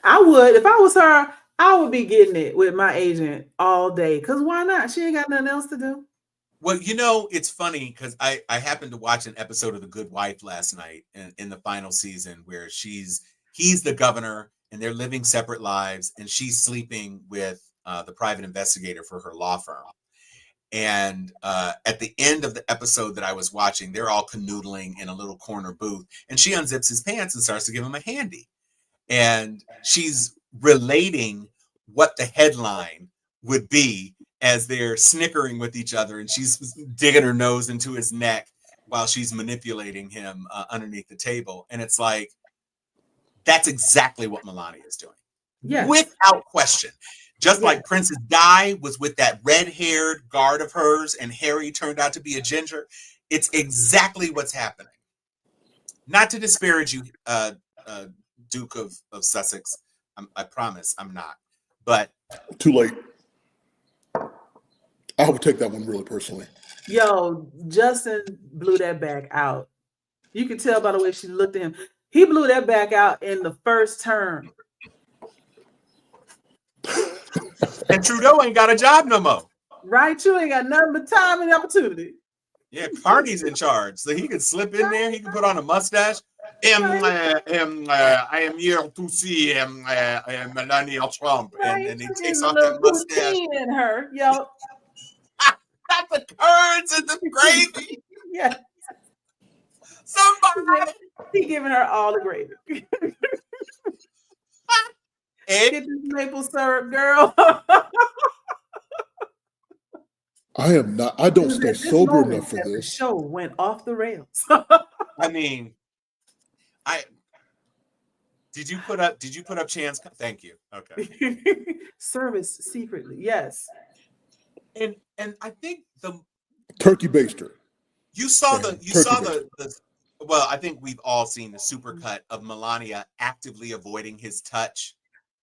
I would, if I was her, I would be getting it with my agent all day. Because why not? She ain't got nothing else to do. Well, it's funny because I happened to watch an episode of The Good Wife last night in the final season where he's the governor and they're living separate lives and she's sleeping with the private investigator for her law firm. And at the end of the episode that I was watching, they're all canoodling in a little corner booth and she unzips his pants and starts to give him a handy. And she's relating what the headline would be as they're snickering with each other. And she's digging her nose into his neck while she's manipulating him underneath the table. And it's like, that's exactly what Melania is doing. Yeah. Without question. Just like Princess Di was with that red-haired guard of hers and Harry turned out to be a ginger. It's exactly what's happening. Not to disparage you, Duke of Sussex. I promise I'm not. But too late. I would take that one really personally. Yo, Justin blew that back out. You could tell by the way she looked at him. He blew that back out in the first term. And Trudeau ain't got a job no more. Right? You ain't got nothing but time and opportunity. Yeah, Carney's in charge, so he could slip in there. He could put on a mustache. I am here to see Melania Trump, Right? and he Just takes getting a off that little mustache. poutine in her. Yo. Got the curds and the gravy. Yeah. Somebody. He giving her all the gravy. And Get this maple syrup, girl. I don't stay sober enough for the this. show went off the rails. I mean, did you put up Chan's? Thank you. Okay. Service secretly, yes. And I think the Turkey baster. you saw the well, I think we've all seen the supercut of Melania actively avoiding his touch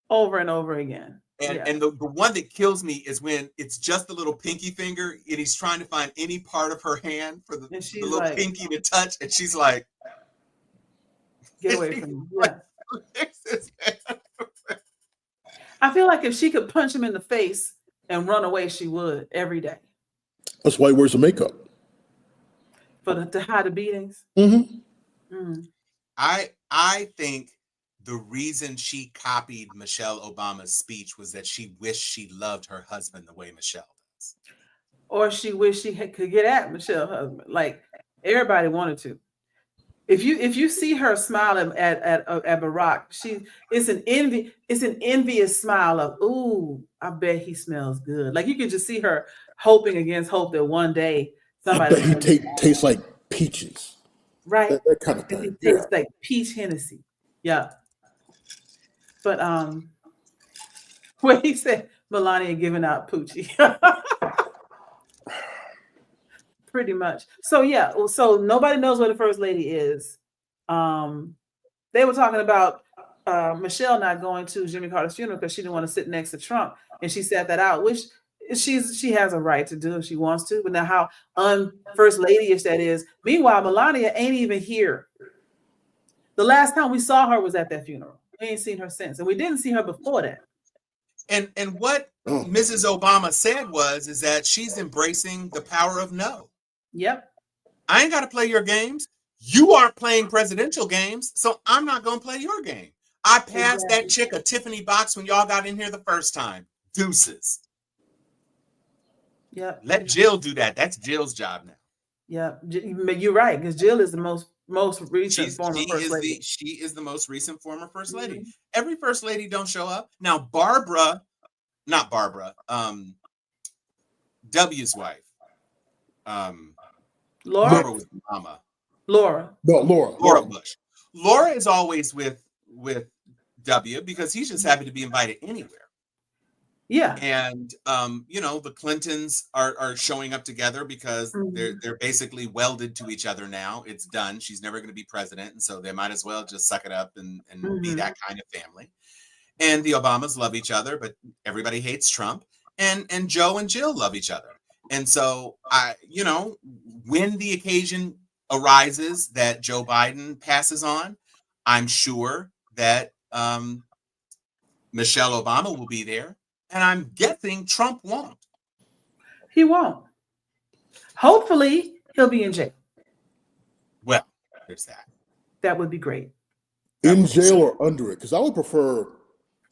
Over and over again. and the one that kills me is when it's just the little pinky finger and he's trying to find any part of her hand for the little like, pinky to touch, and she's like, get away from me. Yeah. I feel like if she could punch him in the face and run away, she would every day. That's why he wears the makeup. To hide the beatings. Mm-hmm. Mm. I think the reason she copied Michelle Obama's speech was that she wished she loved her husband the way Michelle does. Or she wished she could get at Michelle's husband. Like everybody wanted to. If you see her smile at Barack, it's an envious smile of, ooh, I bet he smells good. Like you can just see her hoping against hope that one day somebody. I bet he tastes like peaches. Right. That kind of thing. He tastes like peach Hennessy. Yeah. But when he said Melania giving out Poochie. Pretty much. So yeah, so nobody knows where the first lady is. They were talking about Michelle not going to Jimmy Carter's funeral because she didn't want to sit next to Trump, and she sat that out, which she has a right to do if she wants to. But now how first lady-ish that is. Meanwhile, Melania ain't even here. The last time we saw her was at that funeral. We ain't seen her since, and we didn't see her before that. And what Mrs. Obama said is that she's embracing the power of no. Yep. I ain't got to play your games. You aren't playing presidential games, so I'm not going to play your game. I passed that chick a Tiffany box when y'all got in here the first time. Deuces. Yep. Let Jill do that. That's Jill's job now. Yeah, you're right, because Jill is the most recent former first lady. She is the most recent former first lady. Mm-hmm. Every first lady don't show up. Now, not Barbara, W's wife. Laura? Barbara was the mama. Laura. No, Laura Bush. Laura is always with W because he's just happy to be invited anywhere. Yeah. And the Clintons are showing up together because they're basically welded to each other now. It's done. She's never going to be president, and so they might as well just suck it up and be that kind of family. And the Obamas love each other, but everybody hates Trump. And Joe and Jill love each other. And so when the occasion arises that Joe Biden passes on, I'm sure that Michelle Obama will be there. And I'm guessing Trump won't. He won't. Hopefully, he'll be in jail. Well, there's that. That would be great. In jail or under it? Because I would prefer,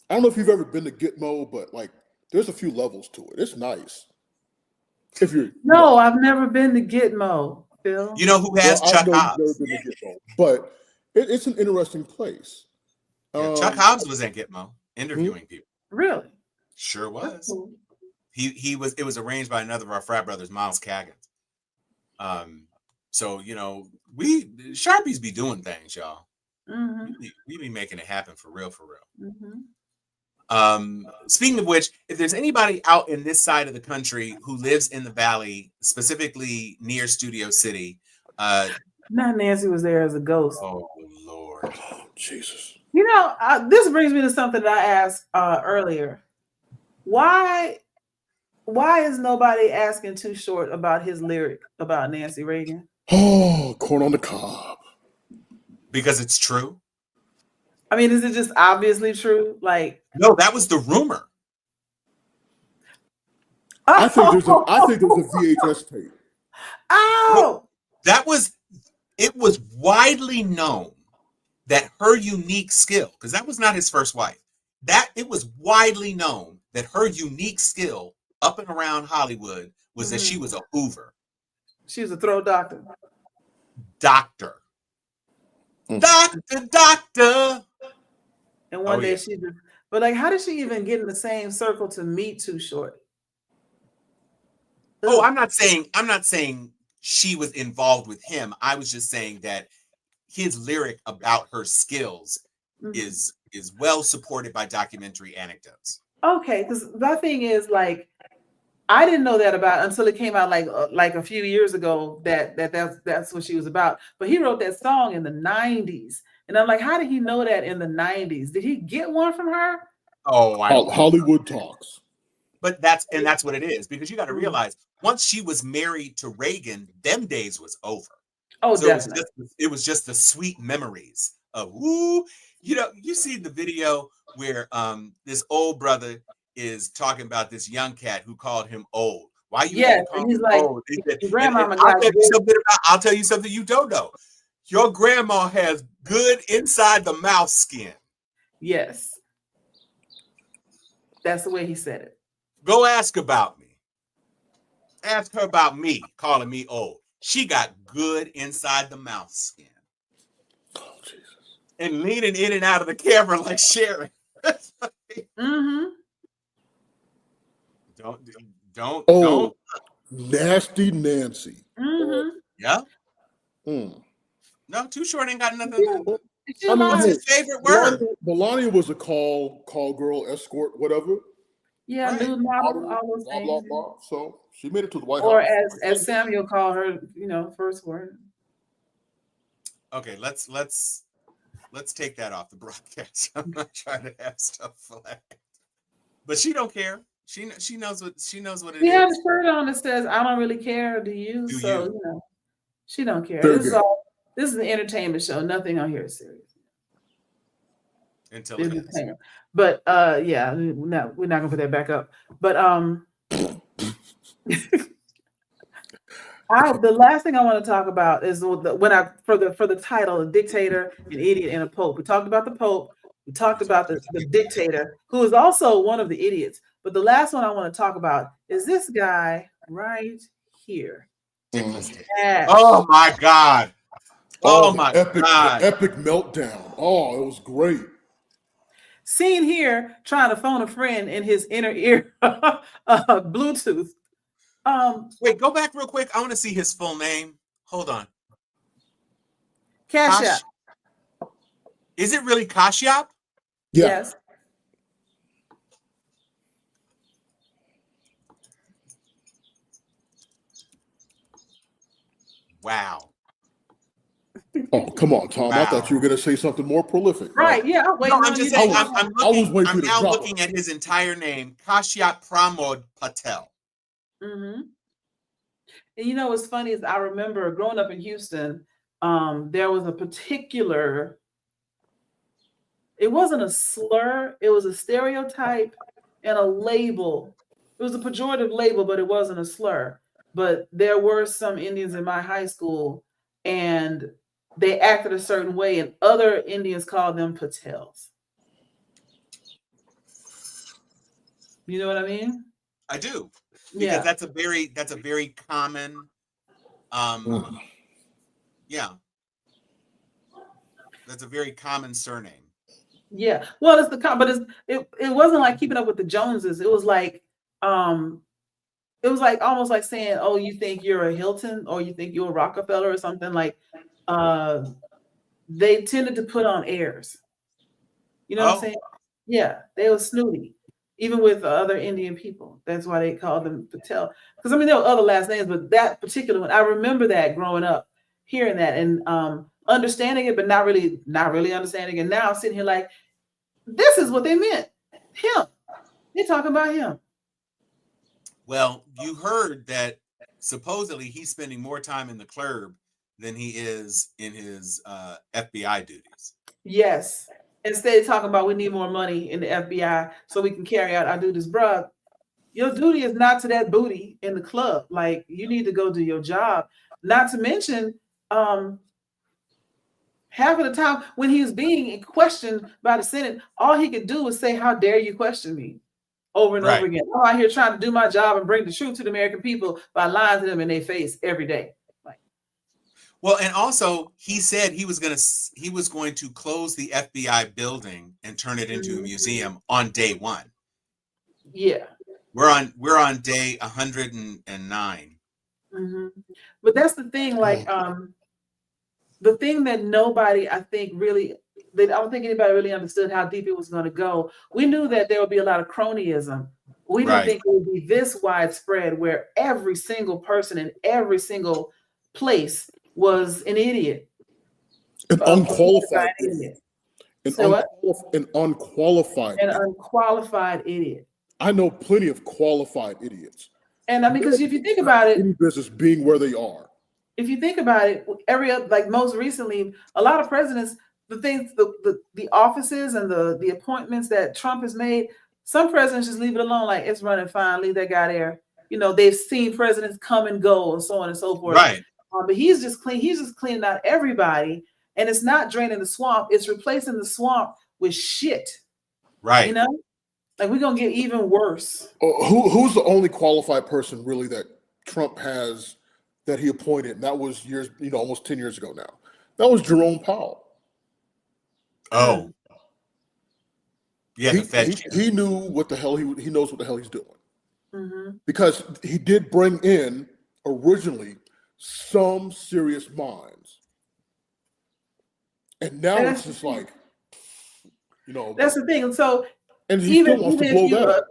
I don't know if you've ever been to Gitmo, but like there's a few levels to it. It's nice. I've never been to Gitmo, Phil. You know who has Chuck Hobbs? But it's an interesting place. Yeah, Chuck Hobbs was at Gitmo interviewing people. Really? Sure was. Cool. He was. It was arranged by another of our frat brothers, Miles Kagan. So we Sharpies be doing things, y'all. Mm-hmm. We be making it happen for real. Mm-hmm. Speaking of which, if there's anybody out in this side of the country who lives in the Valley, specifically near Studio City, not Nancy was there as a ghost. Oh Lord, Jesus! This brings me to something that I asked earlier. Why is nobody asking Too Short about his lyric about Nancy Reagan? Oh, corn on the cob. Because it's true. I mean, is it just obviously true? Like, no, that was the rumor. I think there's a Oh, VHS tape. oh. It was widely known that her unique skill, because that was not his first wife, that it was widely known that her unique skill up and around Hollywood was that she was a Hoover. She was a throw doctor. Doctor. Doctor. And one day she just, but like, how did she even get in the same circle to meet Too Short? Oh, I'm not saying she was involved with him. I was just saying that his lyric about her skills is well supported by documentary anecdotes. Okay, because my thing is like, I didn't know that about until it came out like a few years ago that's what she was about. But he wrote that song in the 90s. And I'm like, how did he know that in the 90s? Did he get one from her? Oh, Hollywood talks. But that's what it is, because you got to realize once she was married to Reagan, them days was over. Oh, so definitely. it was just the sweet memories of woo. You know, you see the video where this old brother is talking about this young cat who called him old. Why you had to call him like, old? He said, grandmama I'll tell you something you don't know. Your grandma has good inside the mouth skin. Yes. That's the way he said it. Go ask about me. Ask her about me, calling me old. She got good inside the mouth skin. Oh, Jesus. And leaning in and out of the camera like Sharon. Don't. Nasty Nancy. Yeah. No, Too Short ain't got nothing. What's his favorite word? Melania was a call girl, escort, whatever. Yeah, right. Nude model, all those blah, things. blah, blah. So she made it to the White or House. Or as Samuel called her, first word. Okay, let's take that off the broadcast. I'm not trying to have stuff flagged. But she don't care. She knows what it is. She had a shirt on that says, "I don't really care, do you?" She don't care. This is an entertainment show. Nothing on here is serious. Until it is. But yeah, no, we're not gonna put that back up. But the last thing I want to talk about is for the title, a dictator, an idiot, and a pope. We talked about the pope. We talked about the dictator, who is also one of the idiots. But the last one I want to talk about is this guy right here. Oh my God! Oh my God! Epic meltdown! Oh, it was great. Seen here trying to phone a friend in his inner ear Bluetooth. Wait, go back real quick. I want to see his full name. Hold on. Kashyap. Is it really Kashyap? Yeah. Yes. Wow. Oh, come on, Tom. Wow. I thought you were going to say something more prolific. Right. Yeah. I'm just saying, I'm now looking at his entire name, Kashyap Pramod Patel. Mm-hmm. And what's funny is I remember growing up in Houston, there was a particular, it wasn't a slur, it was a stereotype and a label. It was a pejorative label, but it wasn't a slur. But there were some Indians in my high school, and they acted a certain way, and other Indians called them Patels. You know what I mean? I do. Because that's a very common that's a very common surname. Yeah. Well, it wasn't like Keeping Up with the Joneses. It was like almost like saying, "Oh, you think you're a Hilton, or you think you're a Rockefeller, or something." Like they tended to put on airs. You know what I'm saying? Yeah, they were snooty, even with other Indian people. That's why they called them Patel. Because there were other last names, but that particular one, I remember that growing up, hearing that and understanding it, but not really understanding it. And now I'm sitting here like, this is what they meant. Him. They're talking about him. Well, you heard that supposedly he's spending more time in the club than he is in his FBI duties. Yes. Instead of talking about we need more money in the FBI so we can carry out our duties, bruh. Your duty is not to that booty in the club. Like, you need to go do your job. Not to mention, half of the time when he was being questioned by the Senate, all he could do was say, "How dare you question me?" over and over again. I'm out here trying to do my job and bring the truth to the American people by lying to them in their face every day. Like, well, and also he said he was going to close the FBI building and turn it into a museum on day 1. Yeah. We're on day 109. But that's the thing, like, the thing that nobody, I think, really, I don't think anybody really understood how deep it was going to go. We knew that there would be a lot of cronyism. We didn't think it would be this widespread, where every single person in every single place was an idiot. An unqualified idiot. An unqualified idiot. I know plenty of qualified idiots. And I mean, because if you think about it, any business being where they are. If you think about it, like most recently, a lot of presidents, the things, the offices and the appointments that Trump has made, some presidents just leave it alone, like, it's running fine, leave that guy there. You know, they've seen presidents come and go and so on and so forth. Right. But he's just cleaning out everybody, and it's not draining the swamp, it's replacing the swamp with shit. Right. You know? Like, we're gonna get even worse. Who's the only qualified person really that Trump has that he appointed? And that was almost 10 years ago now. That was Jerome Powell. Oh. Yeah, he knew what the hell he knows what the hell he's doing. Because he did bring in originally some serious minds. And now it's just like, that's the thing. So and he still wants to blow that up.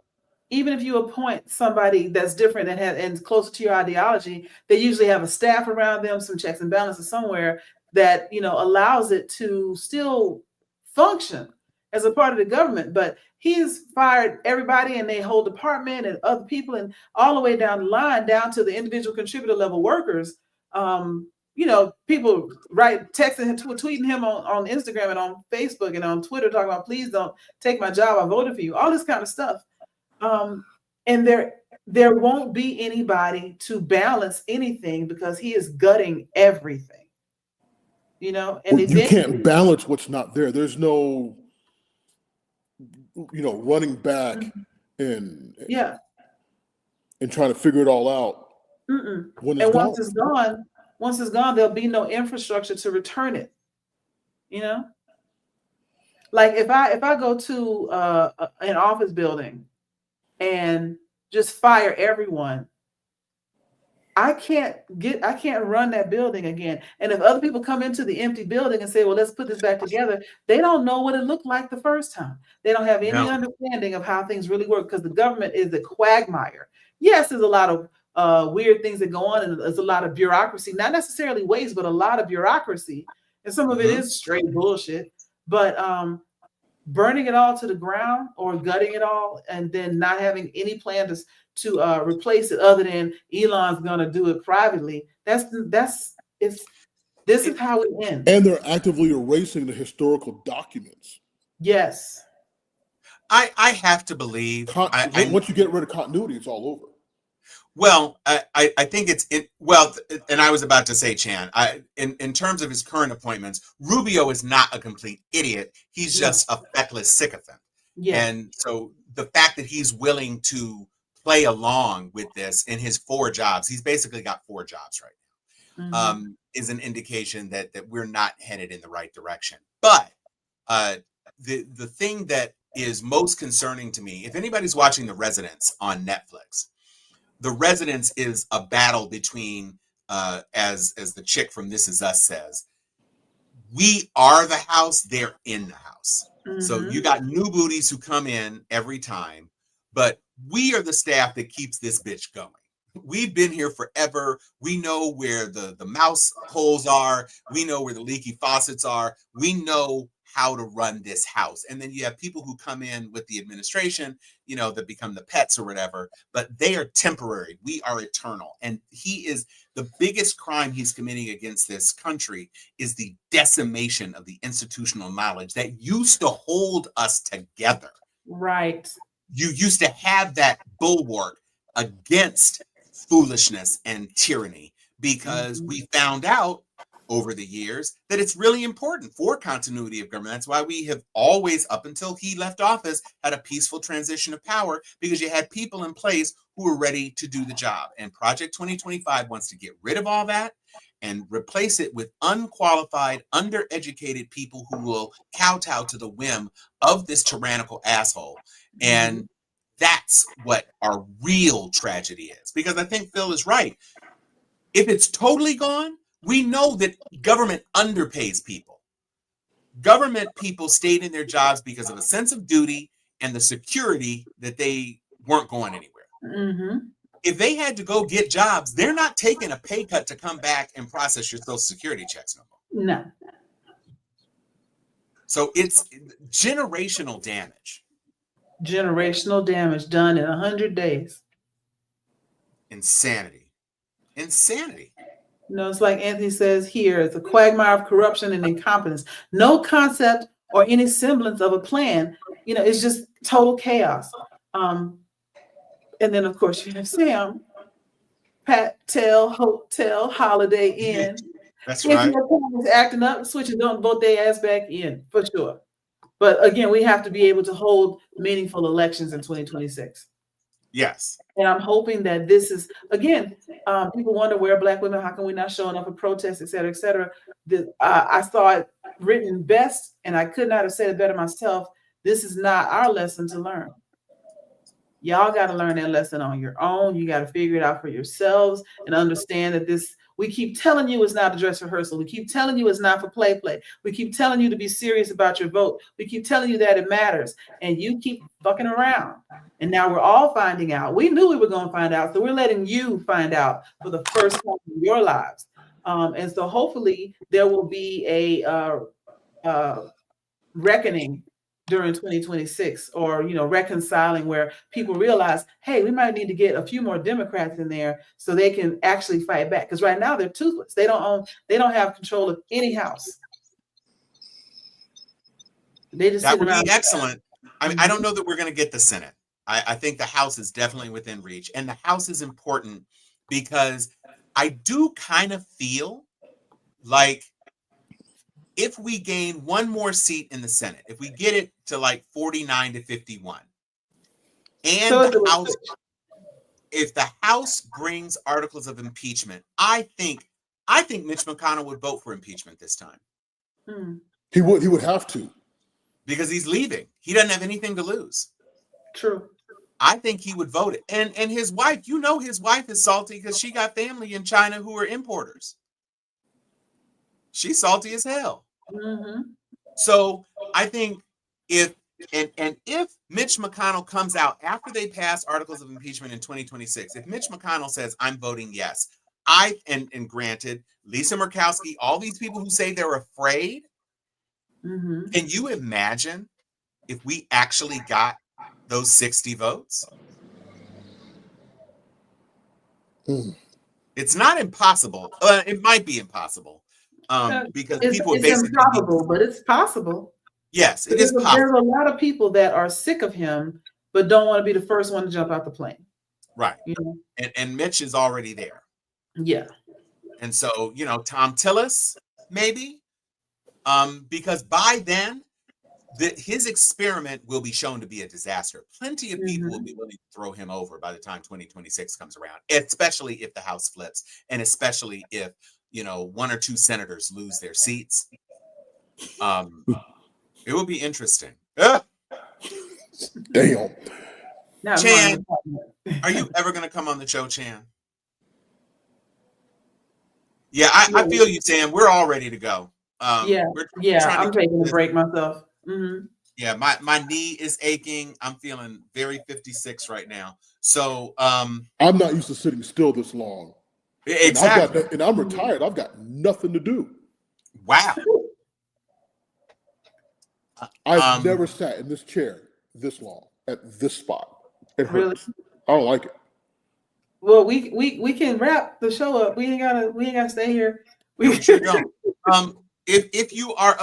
Even if you appoint somebody that's different and closer to your ideology, they usually have a staff around them, some checks and balances somewhere that, allows it to still function as a part of the government. But he's fired everybody in their whole department and other people, and all the way down the line, down to the individual contributor level workers. People texting him, tweeting him on Instagram and on Facebook and on Twitter, talking about, please don't take my job, I voted for you, all this kind of stuff. And there won't be anybody to balance anything because he is gutting everything. And you can't balance what's not there. There's no, running back and trying to figure it all out. Once it's gone, there'll be no infrastructure to return it. Like, if I go to an office building and just fire everyone, I can't run that building again. And if other people come into the empty building and say, well, let's put this back together, they don't know what it looked like the first time. They don't have any understanding of how things really work, because the government is a quagmire. Yes, there's a lot of weird things that go on, and there's a lot of bureaucracy, not necessarily waste, but a lot of bureaucracy. And some of it is straight bullshit. But burning it all to the ground or gutting it all and then not having any plan to replace it other than Elon's gonna do it privately, this is how it ends. And they're actively erasing the historical documents. Yes. I have to believe once you get rid of continuity, it's all over. Well, I think and I was about to say, Chan, in terms of his current appointments, Rubio is not a complete idiot. He's just a feckless sycophant. Yeah. And so the fact that he's willing to play along with this in his 4 jobs, he's basically got 4 jobs right now, is an indication that we're not headed in the right direction. But the thing that is most concerning to me, if anybody's watching The Residence on Netflix, The Residence is a battle between, as the chick from This Is Us says, we are the house, they're in the house. So you got new booties who come in every time, but we are the staff that keeps this bitch going. We've been here forever. We know where the mouse holes are. We know where the leaky faucets are. We know how to run this house. And then you have people who come in with the administration, that become the pets or whatever, but they are temporary. We are eternal. And the biggest crime he's committing against this country is the decimation of the institutional knowledge that used to hold us together. Right. you used to have that bulwark against foolishness and tyranny, because we found out over the years that it's really important for continuity of government. That's why we have always, up until he left office, had a peaceful transition of power, because you had people in place who were ready to do the job. And Project 2025 wants to get rid of all that and replace it with unqualified, undereducated people who will kowtow to the whim of this tyrannical asshole. And that's what our real tragedy is. Because I think Phil is right. If it's totally gone, we know that government underpays people. Government people stayed in their jobs because of a sense of duty and the security that they weren't going anywhere. If they had to go get jobs, they're not taking a pay cut to come back and process your Social Security checks no more. No. So it's generational damage. Generational damage done in 100 days. Insanity. You know, it's like Anthony says here, it's a quagmire of corruption and incompetence. No concept or any semblance of a plan. You know, it's just total chaos. And then, of course, you have Sam, Patel Hotel, Holiday Inn. That's if right. your opponent's acting up, switches, don't vote their ass back in, for sure. But again, we have to be able to hold meaningful elections in 2026. Yes. And I'm hoping that this is, again, people wonder where Black women, how come we're not showing up for protests, et cetera, et cetera. I saw it written best, and I could not have said it better myself. This is not our lesson to learn. Y'all got to learn that lesson on your own. You got to figure it out for yourselves and understand that this, we keep telling you it's not a dress rehearsal. We keep telling you it's not for play. We keep telling you to be serious about your vote. We keep telling you that it matters, and you keep fucking around. And now we're all finding out. We knew we were going to find out, so we're letting you find out for the first time in your lives. And so hopefully there will be a reckoning during 2026, or, you know, reconciling, where people realize, hey, we might need to get a few more Democrats in there so they can actually fight back. Because right now they're toothless. They don't have control of any house. They just that would be excellent. I mean, I don't know that we're going to get the Senate. I think the House is definitely within reach, and the House is important because I do kind of feel like if we gain one more seat in the Senate, if we get it to like 49 to 51, and so the House, if the House brings articles of impeachment, I think Mitch McConnell would vote for impeachment this time. He would have to, because he's leaving. He doesn't have anything to lose. True. I think he would vote it. And his wife, you know, his wife is salty because she got family in China who are importers. She's salty as hell. So I think if Mitch McConnell comes out after they pass articles of impeachment in 2026, if Mitch McConnell says, I'm voting yes, and granted, Lisa Murkowski, all these people who say they're afraid, can you imagine if we actually got those 60 votes? It's not impossible. It might be impossible. Because people it's improbable, but it's possible. Yes, it is possible. There's a lot of people that are sick of him, but don't want to be the first one to jump out the plane. Right. You know? And Mitch is already there. Yeah. And so, you know, Tom Tillis, maybe, because by then, his experiment will be shown to be a disaster. Plenty of people will be willing to throw him over by the time 2026 comes around, especially if the House flips, and especially if, you know, one or two senators lose their seats. It will be interesting. Damn. Chan, are you ever going to come on the show, Chan? Yeah, I feel you, Sam. We're all ready to go. I'm taking a break myself. Yeah, my knee is aching. I'm feeling very 56 right now. So I'm not used to sitting still this long. Exactly. And I'm retired. I've got nothing to do. Wow. I've never sat in this chair this long at this spot. It hurts. Really? I don't like it. Well, we can wrap the show up. We ain't gotta stay here. We sure don't. If you are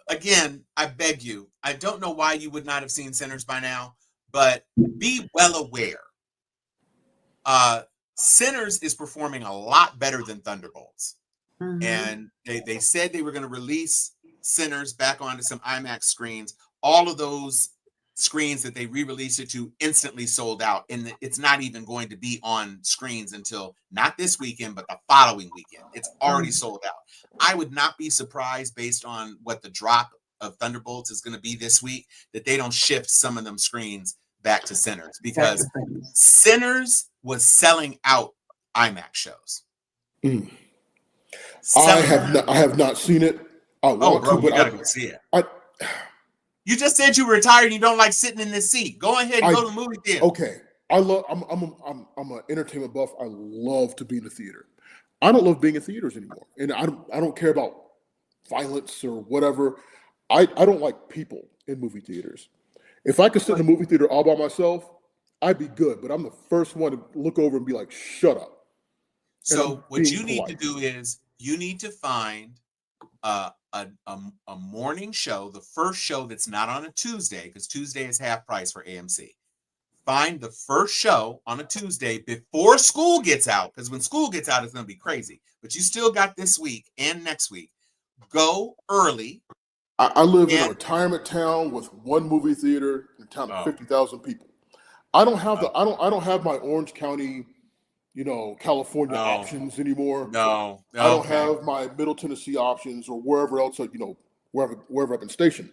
again, I beg you, I don't know why you would not have seen Sinners by now, but be well aware. Sinners is performing a lot better than Thunderbolts. And they said they were going to release Sinners back onto some IMAX screens. All of those screens that they re-released it to instantly sold out, and it's not even going to be on screens until not this weekend, but the following weekend. It's already sold out. I would not be surprised, based on what the drop of Thunderbolts is going to be this week, that they don't shift some of them screens back to Sinners, because Sinners was selling out IMAX shows. I have not seen it. I want to, but you gotta go see it. You just said you were retired and you don't like sitting in this seat. Go ahead and go to the movie theater. Okay. I'm an entertainment buff. I love to be in the theater. I don't love being in theaters anymore. And I don't care about violence or whatever. I don't like people in movie theaters. If I could sit in a movie theater all by myself, I'd be good. But I'm the first one to look over and be like, shut up. So what you need to do is you need to find a morning show, the first show that's not on a Tuesday, because Tuesday is half price for AMC. Find the first show on a Tuesday before school gets out, because when school gets out, it's going to be crazy. But you still got this week and next week. Go early. I live in a retirement town with one movie theater in a town of 50,000 people. I don't have I don't have my Orange County, California options anymore. I don't have my Middle Tennessee options or wherever else, wherever I've been stationed.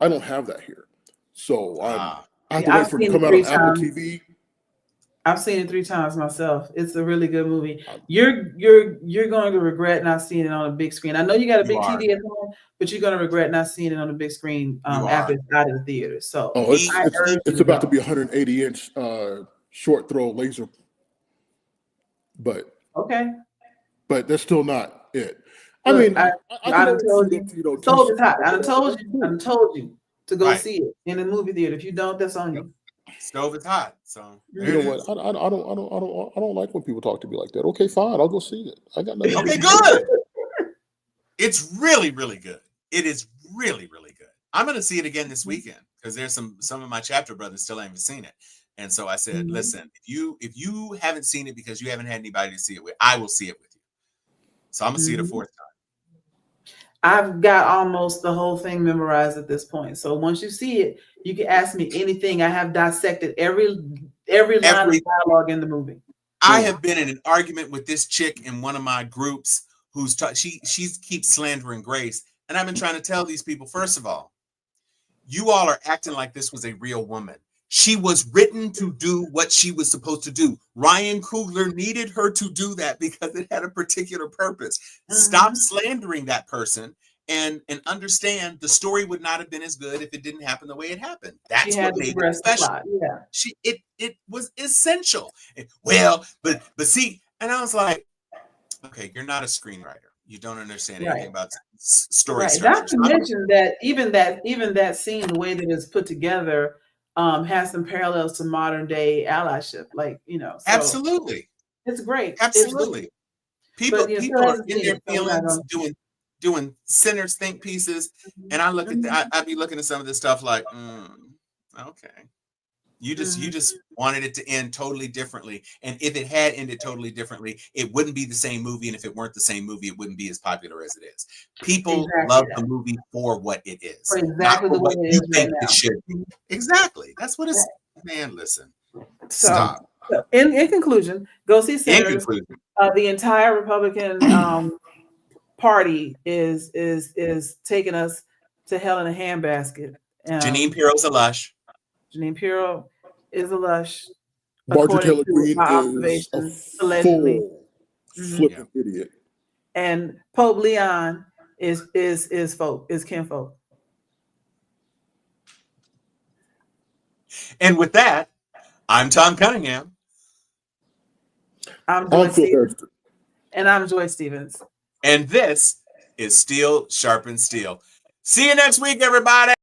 I don't have that here. So I have to wait for it to come out on Apple TV. I've seen it 3 times myself. It's a really good movie. You're going to regret not seeing it on a big screen. I know you got a big TV at home, but you're going to regret not seeing it on a big screen after it's out of the theater. So it's about to be 180-inch short throw laser. But that's still not it. I mean, I told you. I told you to go see it in the movie theater. If you don't, that's on you. Stove is hot, so you know what? I don't like when people talk to me like that. Okay, fine, I'll go see it. I got nothing. Okay, good. It's really, really good. It is really, really good. I'm going to see it again this weekend because there's some of my chapter brothers still haven't seen it, and so I said, listen, if you haven't seen it because you haven't had anybody to see it with, I will see it with you. So I'm gonna see it a 4th time. I've got almost the whole thing memorized at this point. So once you see it, you can ask me anything. I have dissected every line of dialogue in the movie. I have been in an argument with this chick in one of my groups who's she keeps slandering Grace, and I've been trying to tell these people, first of all, you all are acting like this was a real woman. She was written to do what she was supposed to do. Ryan Coogler needed her to do that because it had a particular purpose. Stop slandering that person and understand the story would not have been as good if it didn't happen the way it happened. That's what made it special. It was essential. Well, but see, and I was like, okay, you're not a screenwriter. You don't understand anything about story structure. Not to mention that even that scene, the way that it's put together, has some parallels to modern day allyship, So absolutely, it's great. Absolutely, people are in their feelings doing sinners think pieces, and I look at I'd be looking at some of this stuff like, okay, you just wanted it to end totally differently, and if it had ended totally differently, it wouldn't be the same movie, and if it weren't the same movie, it wouldn't be as popular as it is. People love the movie for what it is, not for what you think it should be. Exactly, that's what it's. Man, listen, stop. So in conclusion, go see Sinners. The entire Republican party is taking us to hell in a handbasket. Jeanine Pirro's a lush. Jeanine Pirro is a lush. Marjorie Taylor Greene is a allegedly flipping idiot. And Pope Leon is kinfolk. And with that, I'm Tom Cunningham. I'm Joy Stevens. And I'm Joy Stevens. And this is Steel Sharpens Steel. See you next week, everybody.